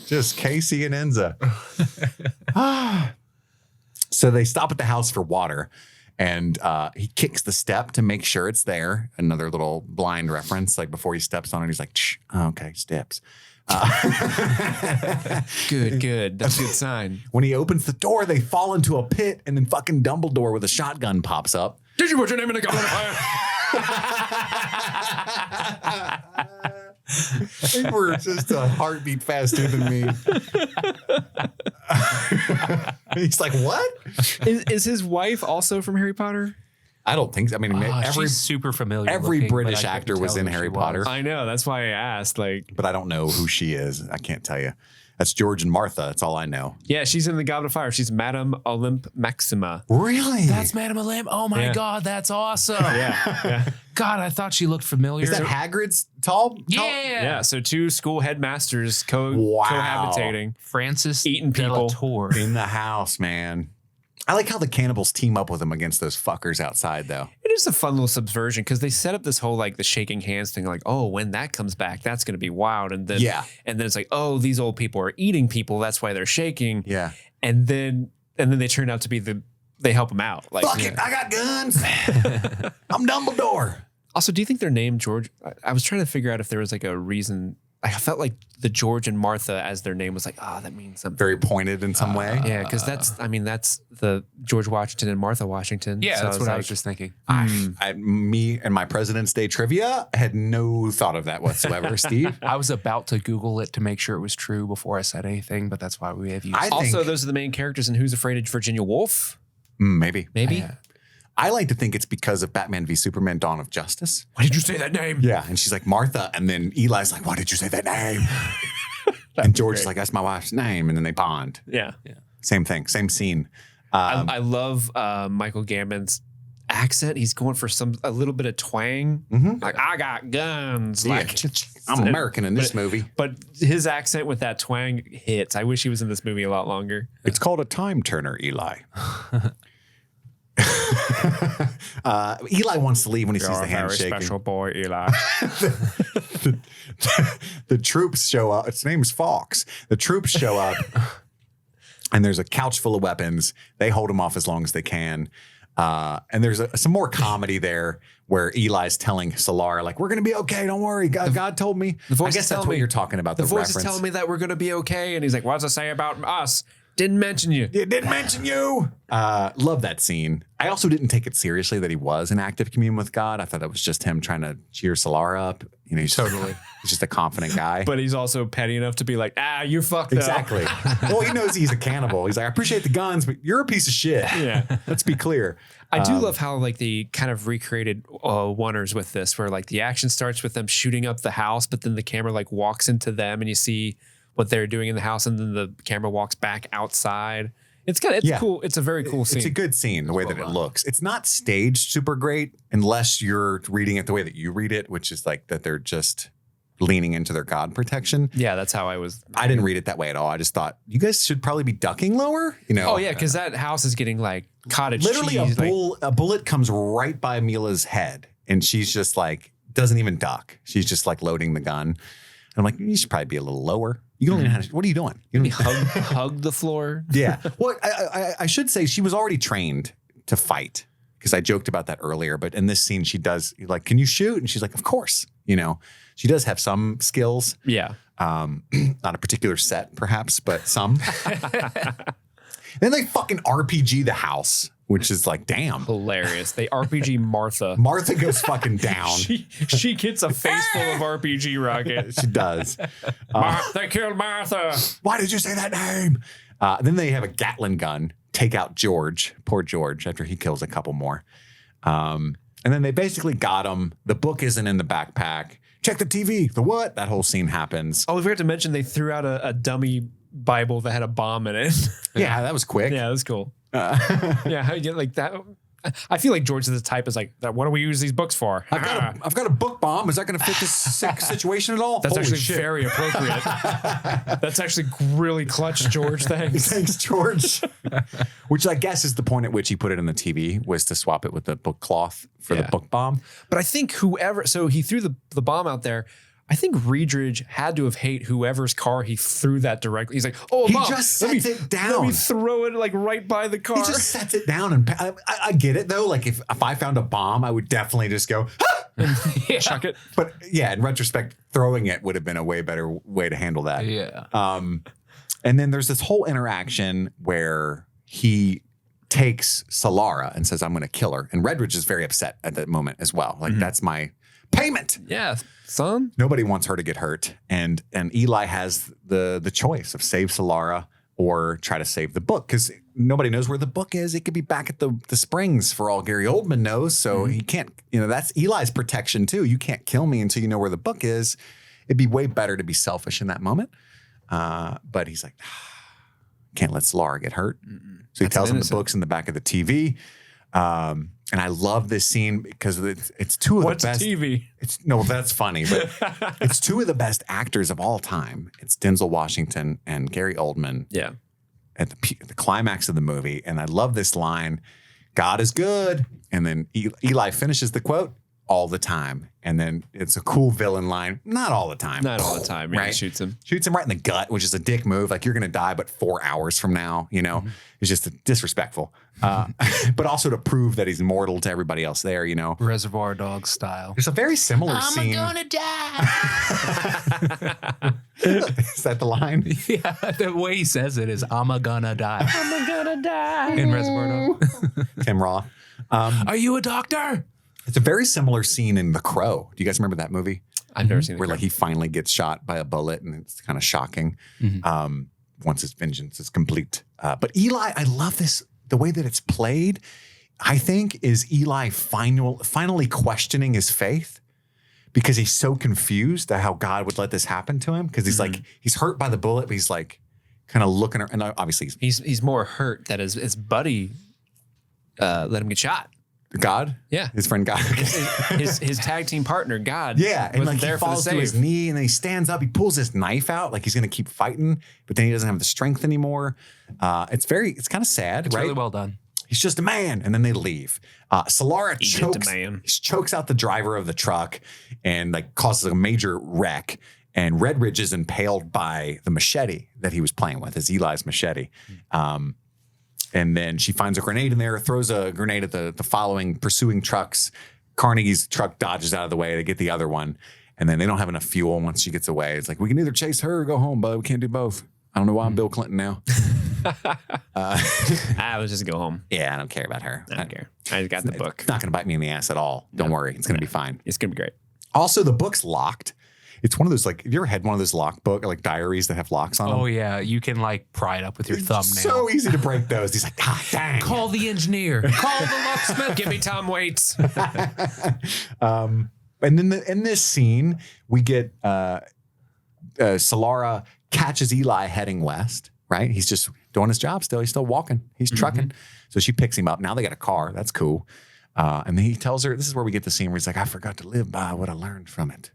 just Casey and Enza. So they stop at the house for water. And he kicks the step to make sure it's there. Another little blind reference. Like, before he steps on it, he's like, okay, steps. Good. That's a good sign. When he opens the door, they fall into a pit, and then fucking Dumbledore with a shotgun pops up. Did you put your name in the goblet of fire? They were just a heartbeat faster than me. He's like, what? Is his wife also from Harry Potter? I don't think so. I mean, she's super familiar. every looking, British but I actor couldn't was tell in who Harry she Potter. was. I know. That's why I asked. Like, but I don't know who she is. I can't tell you. That's George and Martha. That's all I know. yeah, she's in the Goblet of Fire. She's Madame Olympe Maxima. Really? That's Madame Olympe. Oh my God, that's awesome. Yeah. God, I thought she looked familiar. Is that Hagrid's tall? Yeah. So two school headmasters cohabitating. Francis Eating people. Delator. In the house, man. I like how the cannibals team up with him against those fuckers outside, though. It is a fun little subversion because they set up this whole like the shaking hands thing, like, oh, when that comes back, that's going to be wild. And then, and then it's like, oh, these old people are eating people. That's why they're shaking. Yeah. And then they turn out to be they help them out. Like, fuck it, I got guns. I'm Dumbledore. Also, do you think their name George? I was trying to figure out if there was like a reason. I felt like the George and Martha as their name was like, that means something. Very pointed in some way. Yeah, because that's the George Washington and Martha Washington. Yeah, so that's what I like, was just thinking. Me and my President's Day trivia had no thought of that whatsoever, Steve. I was about to Google it to make sure it was true before I said anything, but that's why we have used. Also, those are the main characters in Who's Afraid of Virginia Woolf? Maybe. I like to think it's because of Batman v Superman: Dawn of Justice. Why did you say that name? Yeah, and she's like Martha, and then Eli's like, "Why did you say that name?" And George is like, "That's my wife's name," and then they bond. Yeah. Same thing, same scene. I love Michael Gambon's accent. He's going for a little bit of twang. Like, I got guns. Like, I'm American in this movie. But his accent with that twang hits. I wish he was in this movie a lot longer. It's called a time turner, Eli. Eli wants to leave when he sees the handshake. Special boy, Eli. The troops show up. Its name's Fox. The troops show up, and there's a couch full of weapons. They hold him off as long as they can. And there's some more comedy there where Eli's telling Solara, like, we're going to be okay. Don't worry. God told me. I guess that's what you're talking about. The voice is telling me that we're going to be okay. And he's like, what does it say about us? Didn't mention you. It didn't mention you. Love that scene. I also didn't take it seriously that he was in active communion with God. I thought that was just him trying to cheer Solara up. You know, he's just a confident guy. But he's also petty enough to be like, you're fucked up. Exactly. Well, he knows he's a cannibal. He's like, I appreciate the guns, but you're a piece of shit. Yeah. Let's be clear. I do love how like they kind of recreated Wonders with this, where like the action starts with them shooting up the house, but then the camera like walks into them and you see what they're doing in the house, and then the camera walks back outside. It's cool. It's a very cool scene. It's a good scene, the way that it looks. It's not staged super great unless you're reading it the way that you read it, which is like that they're just leaning into their God protection. Yeah, that's how I was. I didn't read it that way at all. I just thought you guys should probably be ducking lower. You know? Oh yeah, because that house is getting like cottage literally cheese. A bullet comes right by Mila's head, and she's just like doesn't even duck. She's just like loading the gun. And I'm like, you should probably be a little lower. You don't even have to, what are you doing? You don't hug the floor. Yeah. Well, I should say she was already trained to fight, because I joked about that earlier. But in this scene, she does like, can you shoot? And she's like, of course. You know, she does have some skills. Yeah. Not a particular set, perhaps, but some. Then they fucking RPG the house, which is like, damn. Hilarious. They RPG Martha. Martha goes fucking down. She gets a face full of RPG rockets. She does. They killed Martha. Why did you say that name? Then they have a Gatling gun take out George, poor George, after he kills a couple more. And then they basically got him. The book isn't in the backpack. Check the TV. The what? That whole scene happens. Oh, we forgot to mention they threw out a dummy Bible that had a bomb in it. Yeah, that was quick. Yeah, that was cool. Yeah, how you get like that? I feel like George is the type is like, what do we use these books for? I've got a book bomb. Is that going to fit this situation at all? That's Holy actually shit. very appropriate. That's actually really clutch, George. Thanks. Thanks, George. Which I guess is the point at which he put it in the TV, was to swap it with the book cloth for the book bomb. But I think so he threw the bomb out there. I think Reedridge had to have hate whoever's car he threw that directly. He's like, oh, He Mom, just sets it down. Let me throw it like right by the car. He just sets it down. And I get it, though. Like, if I found a bomb, I would definitely just go, chuck it. But yeah, in retrospect, throwing it would have been a way better way to handle that. Yeah. And then there's this whole interaction where he takes Solara and says, I'm going to kill her. And Redridge is very upset at that moment as well. Like, that's my payment. Yeah, son. Nobody wants her to get hurt. And Eli has the choice of save Solara or try to save the book, because nobody knows where the book is. It could be back at the Springs for all Gary Oldman knows. So he can't, that's Eli's protection too. You can't kill me until you know where the book is. It'd be way better to be selfish in that moment. But he's like, can't let Solara get hurt. So he tells him the book's in the back of the TV. And I love this scene because it's two of the best. What's TV? No, that's funny, but it's two of the best actors of all time. It's Denzel Washington and Gary Oldman. Yeah. at the climax of the movie. And I love this line, God is good. And then Eli finishes the quote, all the time. And then it's a cool villain line. Not all the time. Not all the time. Right. Right. Shoots him. Shoots him right in the gut, which is a dick move. Like, you're going to die, but 4 hours from now, you know, it's just disrespectful. But also to prove that he's immortal to everybody else there, you know. Reservoir Dog style. There's a very similar scene. die. Is that the line? Yeah, the way he says it is, I'm gonna die. I'm gonna die. In Reservoir Dog. Tim Roth. Are you a doctor? It's a very similar scene in The Crow. Do you guys remember that movie? I've never seen it. Where like he finally gets shot by a bullet, and it's kind of shocking once his vengeance is complete. But Eli, I love this. The way that it's played, I think, is Eli finally questioning his faith because he's so confused at how God would let this happen to him. Because he's like, he's hurt by the bullet, but he's like kind of looking, and obviously He's more hurt that his buddy let him get shot. God? Yeah. His friend God. his tag team partner, God. Yeah. And like there he falls for to the his save. knee, and then he stands up, he pulls his knife out like he's going to keep fighting, but then he doesn't have the strength anymore. It's kind of sad, It's right? really well done. He's just a man. And then they leave. Solara chokes out the driver of the truck and like causes a major wreck. And Redridge is impaled by the machete that he was playing with, it's Eli's machete. And then she finds a grenade in there, throws a grenade at the pursuing trucks. Carnegie's truck dodges out of the way. They get the other one. And then they don't have enough fuel once she gets away. It's like, we can either chase her or go home, but we can't do both. I don't know why I'm Bill Clinton now. I was just go home. Yeah, I don't care about her. I don't care. I got the book. It's not going to bite me in the ass at all. Don't worry. It's going to be fine. It's gonna be great. Also, the book's locked. It's one of those, like, have you ever had one of those locked book, like diaries that have locks on them? Oh, yeah. You can like pry it up with your thumbnail. So easy to break those. He's like, God dang. Call the engineer. Call the locksmith. Give me Tom Waits. And then in this scene, we get Solara catches Eli heading west, right? He's just doing his job still. He's still walking. He's trucking. So she picks him up. Now they got a car. That's cool. And then he tells her, this is where we get the scene where he's like, I forgot to live by what I learned from it.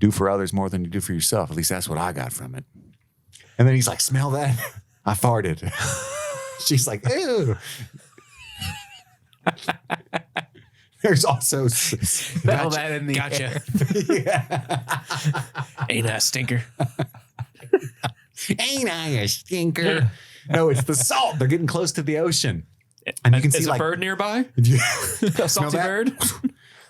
Do for others more than you do for yourself. At least that's what I got from it. And then he's like, smell that? I farted. She's like, ew. There's also Smell that in the air. Ain't I a stinker? Ain't I a stinker? No, it's the salt. They're getting close to the ocean. And you can see Is a like bird nearby? a Salty bird?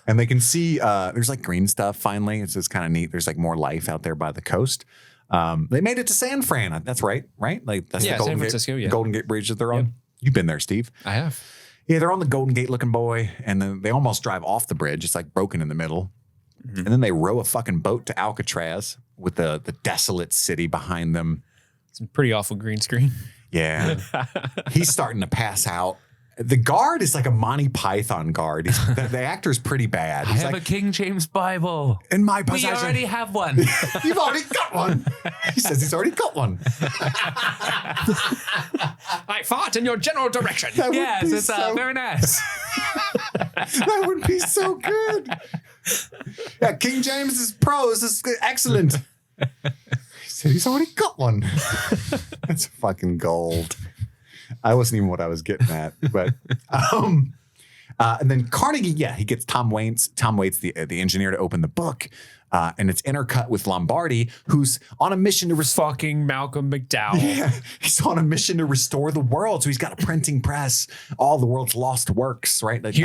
And they can see there's like green stuff finally. It's just kind of neat. There's like more life out there by the coast. They made it to San Fran. That's right? Like that's Yeah, the Golden San Gate, Francisco, yeah. Golden Gate Bridge that they're on. You've been there, Steve. I have. Yeah, they're on the Golden Gate looking buoy, and then they almost drive off the bridge. It's like broken in the middle. And then they row a fucking boat to Alcatraz with the desolate city behind them. Some pretty awful green screen. Yeah. He's starting to pass out. The guard is like a Monty Python guard. The actor's pretty bad. I He's have like, a King James Bible. in my We possession. already have one. You've already got one. He says he's already got one. I fought in your general direction. That would Yes, be it's so, very nice. that would be so good. Yeah, King James's prose is excellent. He said he's already got one. That's fucking gold. I wasn't even what I was getting at, but and then Carnegie, he gets Tom Waits, the engineer, to open the book, and it's intercut with Lombardi, who's on a mission to Fucking Malcolm McDowell. Yeah, he's on a mission to restore the world. So he's got a printing press, all the world's lost works, right? Like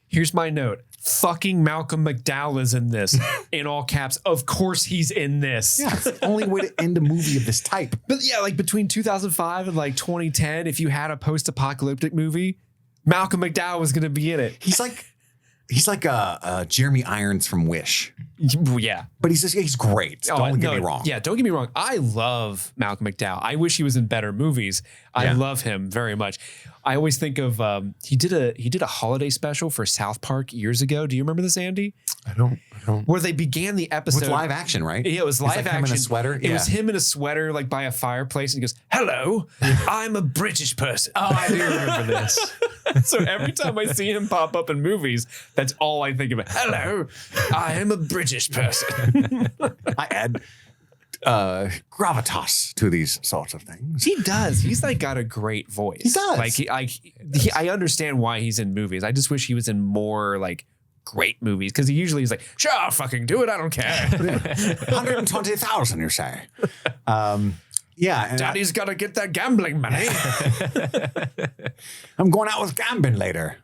Here's my note. Fucking Malcolm McDowell is in this. In all caps. Of course he's in this. yeah, it's the only way to end a movie of this type. But yeah, like between 2005 and like 2010, if you had a post-apocalyptic movie, Malcolm McDowell was going to be in it. He's like Jeremy Irons from Wish, Yeah. but he's great. Don't get me wrong. Yeah, don't get me wrong. I love Malcolm McDowell. I wish he was in better movies. I love him very much. I always think of he did a holiday special for South Park years ago. Do you remember this, Andy? I don't. Where they began the episode With live action, right? Yeah, it was live like action. him in a sweater. It was him in a sweater, like by a fireplace, and he goes, "Hello, I'm a British person." Oh, I do remember this. So every time I see him pop up in movies, that's all I think about. Hello, I am a British person. I add gravitas to these sorts of things. He does. He's like got a great voice. He does. Like I understand why he's in movies. I just wish he was in more like great movies because he usually is like, sure, I'll fucking do it. I don't care. 120,000, you say? Yeah. And Daddy's got to get that gambling money. I'm going out with Gambin later.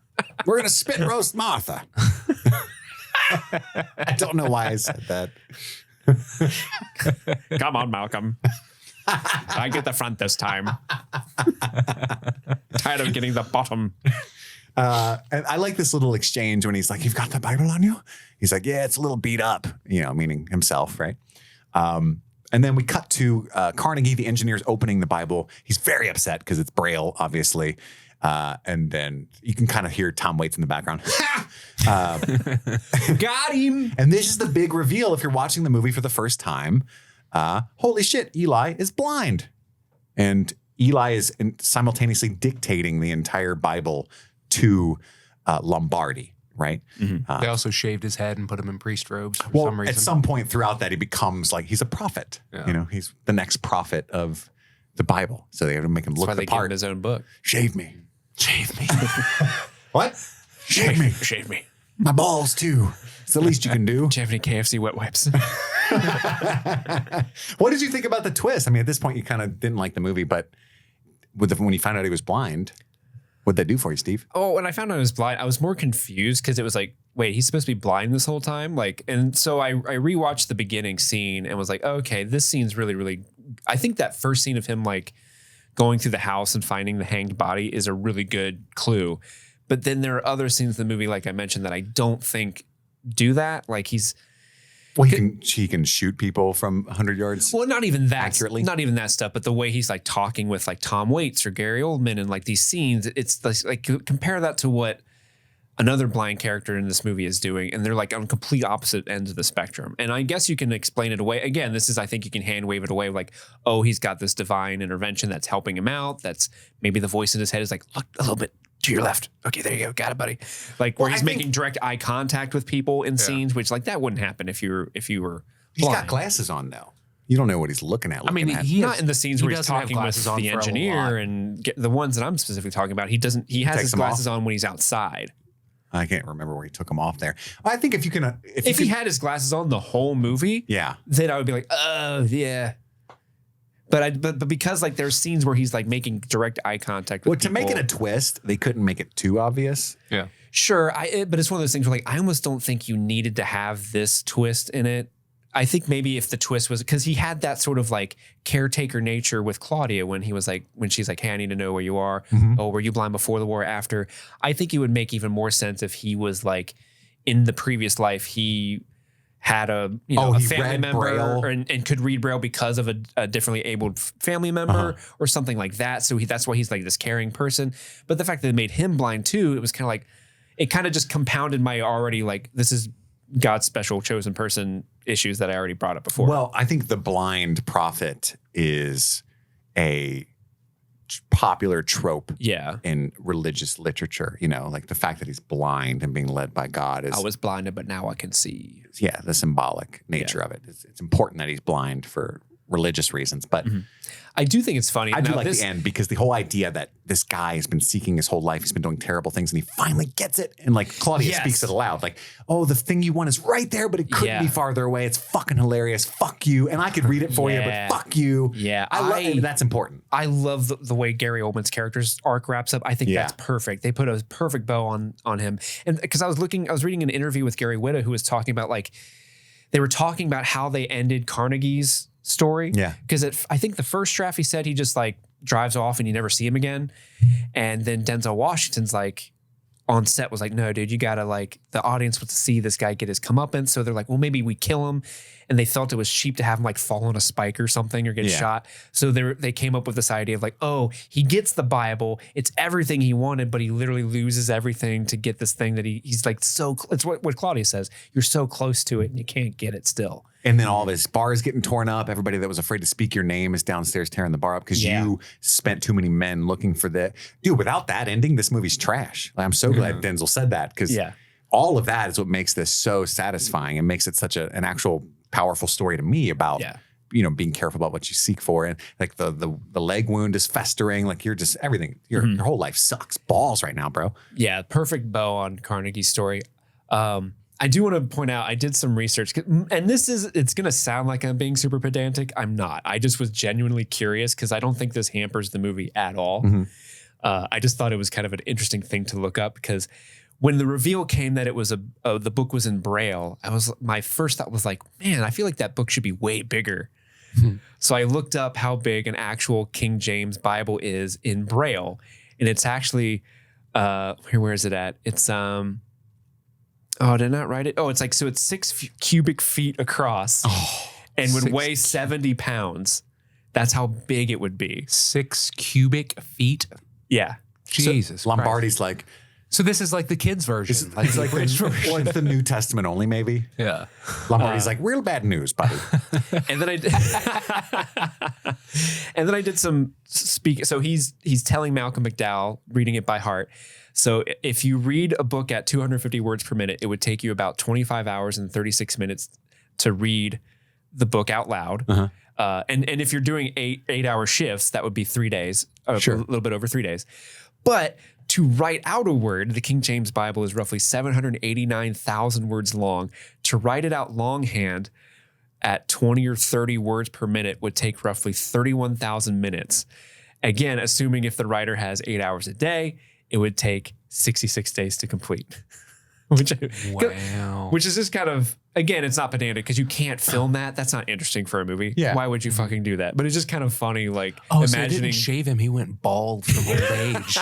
We're going to spit roast Martha. I don't know why I said that. Come on, Malcolm. I get the front this time. Tired of getting the bottom. And I like this little exchange when he's like, "You've got the Bible on you?" He's like, "Yeah, it's a little beat up," meaning himself, right? And then we cut to Carnegie, the engineer's opening the Bible. He's very upset because it's Braille, obviously. And then you can kind of hear Tom Waits in the background. Got him. And this is the big reveal if you're watching the movie for the first time. Holy shit, Eli is blind. And Eli is simultaneously dictating the entire Bible to Lombardi, right? Mm-hmm. They also shaved his head and put him in priest robes for some reason. At some point throughout that, he becomes like, he's a prophet. Yeah. He's the next prophet of the Bible. So they have to make him look That's why the they gave him part. his own book. Shave me. Shave me. What? Shave me. Shave me. My balls too. It's the least you can do. Do you have any KFC wet wipes? What did you think about the twist? I mean, at this point, you kind of didn't like the movie, but when you found out he was blind, what'd that do for you, Steve? Oh, when I found out I was blind, I was more confused because it was like, wait, he's supposed to be blind this whole time? And so I rewatched the beginning scene and was like, okay, this scene's really, really, I think that first scene of him like going through the house and finding the hanged body is a really good clue. But then there are other scenes in the movie, like I mentioned, that I don't think do that. Like he can shoot people from 100 yards. Well, not even that accurately. Not even that stuff, but the way he's like talking with like Tom Waits or Gary Oldman and like these scenes, it's like compare that to what another blind character in this movie is doing, and they're like on complete opposite ends of the spectrum. And I guess you can explain it away. Again, I think you can hand wave it away like, oh, he's got this divine intervention that's helping him out. That's maybe the voice in his head is like, look a little bit to your left. Okay, there you go. Got it, buddy. Like where he's making direct eye contact with people in scenes, which like that wouldn't happen if you were He's blind. got glasses on though. You don't know what he's looking at. He's not in the scenes where he's talking with the for a engineer and the ones that I'm specifically talking about. He doesn't. He has his glasses on when he's outside. I can't remember where he took them off there. I think if he had his glasses on the whole movie, then I would be like, oh yeah. But because like there's scenes where he's like making direct eye contact with people. To make it a twist, they couldn't make it too obvious. Yeah. Sure, but it's one of those things where like I almost don't think you needed to have this twist in it. I think maybe if the twist was because he had that sort of like caretaker nature with Claudia when she's like, hey, I need to know where you are. Mm-hmm. Oh, were you blind before the war, after? I think it would make even more sense if he was like in the previous life, he had a family member and could read Braille because of a differently abled family member or something like that. So that's why he's like this caring person. But the fact that they made him blind too, it was kind of like, it kind of just compounded my already like, this is God's special chosen person issues that I already brought up before. Well, I think the blind prophet is a popular trope in religious literature, like the fact that he's blind and being led by God is. I was blinded, but now I can see. Yeah, the symbolic nature of it. It's important that he's blind for religious reasons, but I do think it's funny. I do like the end because the whole idea that this guy has been seeking his whole life, he's been doing terrible things, and he finally gets it. And like Claudia speaks it aloud, like, "Oh, the thing you want is right there, but it couldn't be farther away. It's fucking hilarious. Fuck you." And I could read it for you, but fuck you. Yeah, that's important. I love the way Gary Oldman's character's arc wraps up. I think that's perfect. They put a perfect bow on him. And because I was reading an interview with Gary Whitta who was talking about like they were talking about how they ended Carnegie's story. Yeah. Because I think the first draft he said he just like drives off and you never see him again. And then Denzel Washington's like on set was like, no, dude, you gotta like the audience wants to see this guy get his comeuppance. So they're like, well, maybe we kill him. And they felt it was cheap to have him like fall on a spike or something or get shot. So they came up with this idea of like, oh, he gets the Bible. It's everything he wanted, but he literally loses everything to get this thing that he's like it's what Claudia says. You're so close to it and you can't get it still. And then all of his bars getting torn up. Everybody that was afraid to speak your name is downstairs tearing the bar up because you spent too many men looking for that. Dude, without that ending, this movie's trash. Like, I'm so glad Denzel said that because all of that is what makes this so satisfying and makes it such an actual powerful story to me about being careful about what you seek for. And like the leg wound is festering. Like you're just everything. Your whole life sucks balls right now, bro. Yeah, perfect bow on Carnegie's story. I do want to point out, I did some research, and it's going to sound like I'm being super pedantic. I'm not. I just was genuinely curious because I don't think this hampers the movie at all. I just thought it was kind of an interesting thing to look up because when the reveal came that it was the book was in Braille, my first thought was like, man, I feel like that book should be way bigger. So I looked up how big an actual King James Bible is in Braille, and it's actually where is it at? It's oh, did I not write it? Oh, it's like, so it's 6 cubic feet across and would weigh 70 pounds. That's how big it would be. 6 cubic feet. Yeah. Jesus. So Lombardi's like, so this is like the kids version. it's like it's the New Testament only, maybe. Yeah. Lombardi's like, real bad news, buddy. And then I did some speak. So he's telling Malcolm McDowell, reading it by heart. So if you read a book at 250 words per minute, it would take you about 25 hours and 36 minutes to read the book out loud. And if you're doing 8-hour shifts, that would be 3 days, a little bit over 3 days. But to write out a word, the King James Bible is roughly 789,000 words long. To write it out longhand at 20 or 30 words per minute would take roughly 31,000 minutes. Again, assuming if the writer has 8 hours a day, it would take 66 days to complete. Which is just kind of, again, it's not pedantic because you can't film that. That's not interesting for a movie. Yeah. Why would you fucking do that? But it's just kind of funny, like imagining. So they didn't shave him. He went bald from old age.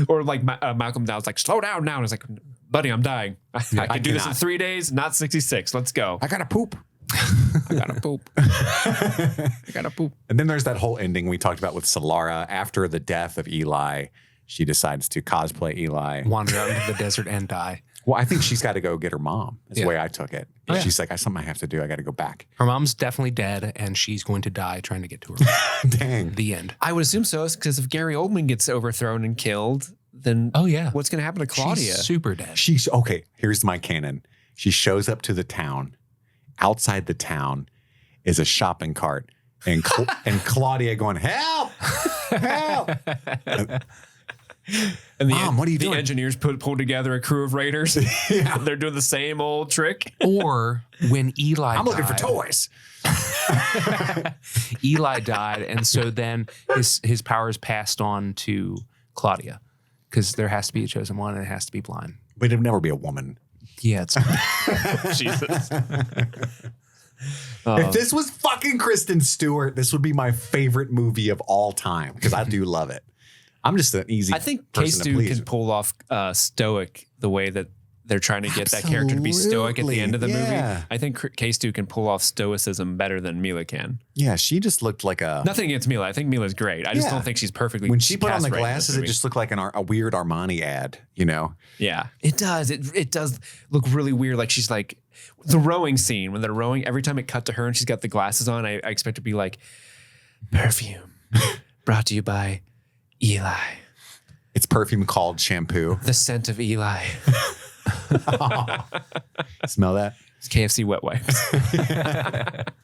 Or like Malcolm Dowd's like, slow down now. And it's like, buddy, I'm dying. I can do this in 3 days, not 66. Let's go. I gotta poop. I gotta poop. I gotta poop. And then there's that whole ending we talked about with Solara. After the death of Eli, she decides to cosplay Eli. Wander out into the desert and die. Well, I think she's got to go get her mom. That's the way I took it. She's like, I have something I have to do. I got to go back. Her mom's definitely dead, and she's going to die trying to get to her mom. Dang. The end. I would assume so, because if Gary Oldman gets overthrown and killed, then what's going to happen to Claudia? She's super dead. Okay, here's my canon. She shows up to the town. Outside the town is a shopping cart, and Claudia going, help, help. And Mom, what are you doing? The engineers pulled together a crew of raiders. They're doing the same old trick. Or when Eli I'm looking for toys. Eli died, and so then his powers passed on to Claudia because there has to be a chosen one and it has to be blind. But it'll never be a woman. Yeah, it's Jesus. If this was fucking Kristen Stewart, this would be my favorite movie of all time because I do love it. I'm just an easy. I think person to K-Stu please. can pull off stoic the way that they're trying to get that character to be stoic at the end of the movie. I think K-Stu can pull off stoicism better than Mila can. Yeah, she just looked like a. Nothing against Mila. I think Mila's great. I just don't think she's perfectly. When she put on the cast right in glasses, this it movie. just looked like a weird Armani ad. You know. Yeah, it does. It does look really weird. Like she's like the rowing scene when they're rowing. Every time it cut to her and she's got the glasses on, I expect to be like perfume brought to you by Eli. It's perfume called shampoo. The scent of Eli. Smell that? It's KFC wet wipes. But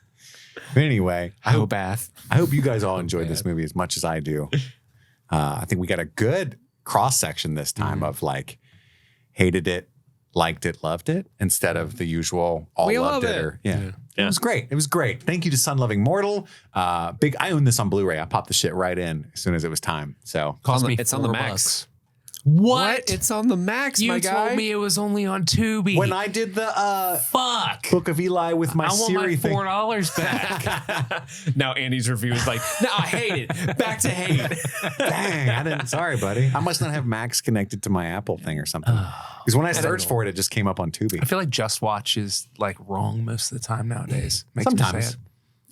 anyway, I hope you guys all enjoyed this movie as much as I do. I think we got a good cross section this time of like hated it, liked it, loved it, instead of the usual all We loved love it. it. Or, It was great. It was great. Thank you to Sun Loving Mortal. I own this on Blu-ray. I popped the shit right in as soon as it was time. So It's on the Max. What? It's on the Max, You my guy. told me it was only on Tubi. when I did the Fuck. Book of Eli with my I want my Siri thing. $4 back. Now Andy's review is like, no, I hate it. Back to hate. Dang, I didn't. Sorry, buddy. I must not have Max connected to my Apple thing or something. Because when I searched for it, it just came up on Tubi. I feel like Just Watch is like wrong most of the time nowadays. Makes me Sometimes. sad.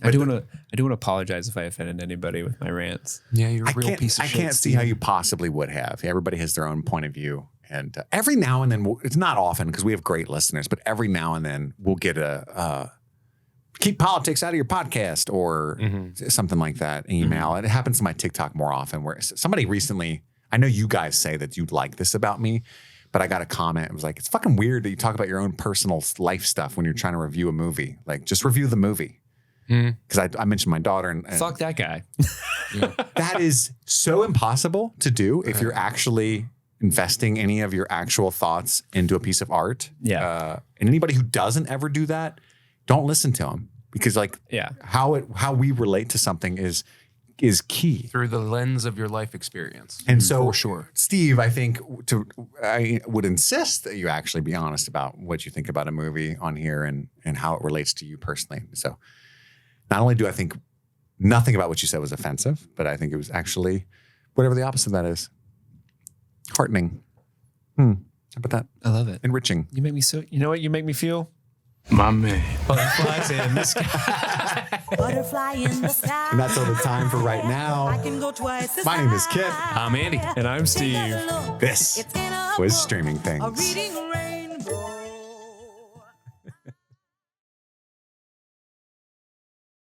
I do want to apologize if I offended anybody with my rants. Yeah, you're a real piece of I shit. can't see how you possibly would have. Everybody has their own point of view. And every now and then, it's not often because we have great listeners, but every now and then we'll get a keep politics out of your podcast or something like that email. And it happens to my TikTok more often where somebody recently, I know you guys say that you like this about me, but I got a comment. It was like, it's fucking weird that you talk about your own personal life stuff when you're trying to review a movie. Like, just review the movie. Because I mentioned my daughter. And Fuck that guy. that is so impossible to do if you're actually investing any of your actual thoughts into a piece of art. Yeah. And anybody who doesn't ever do that, don't listen to them. Because like how we relate to something is key through the lens of your life experience. And so, for sure, Steve, I think I would insist that you actually be honest about what you think about a movie on here and how it relates to you personally. So, not only do I think nothing about what you said was offensive, but I think it was actually whatever the opposite of that is, heartening. How about that? I love it. Enriching. You make me so. You know what? You make me feel. My man. Butterflies in the sky. Butterfly in the sky. And that's all the time for right now. I can go twice as My name is Kip. high. I'm Andy. And I'm Steve. This was Streaming Things. A reading rain.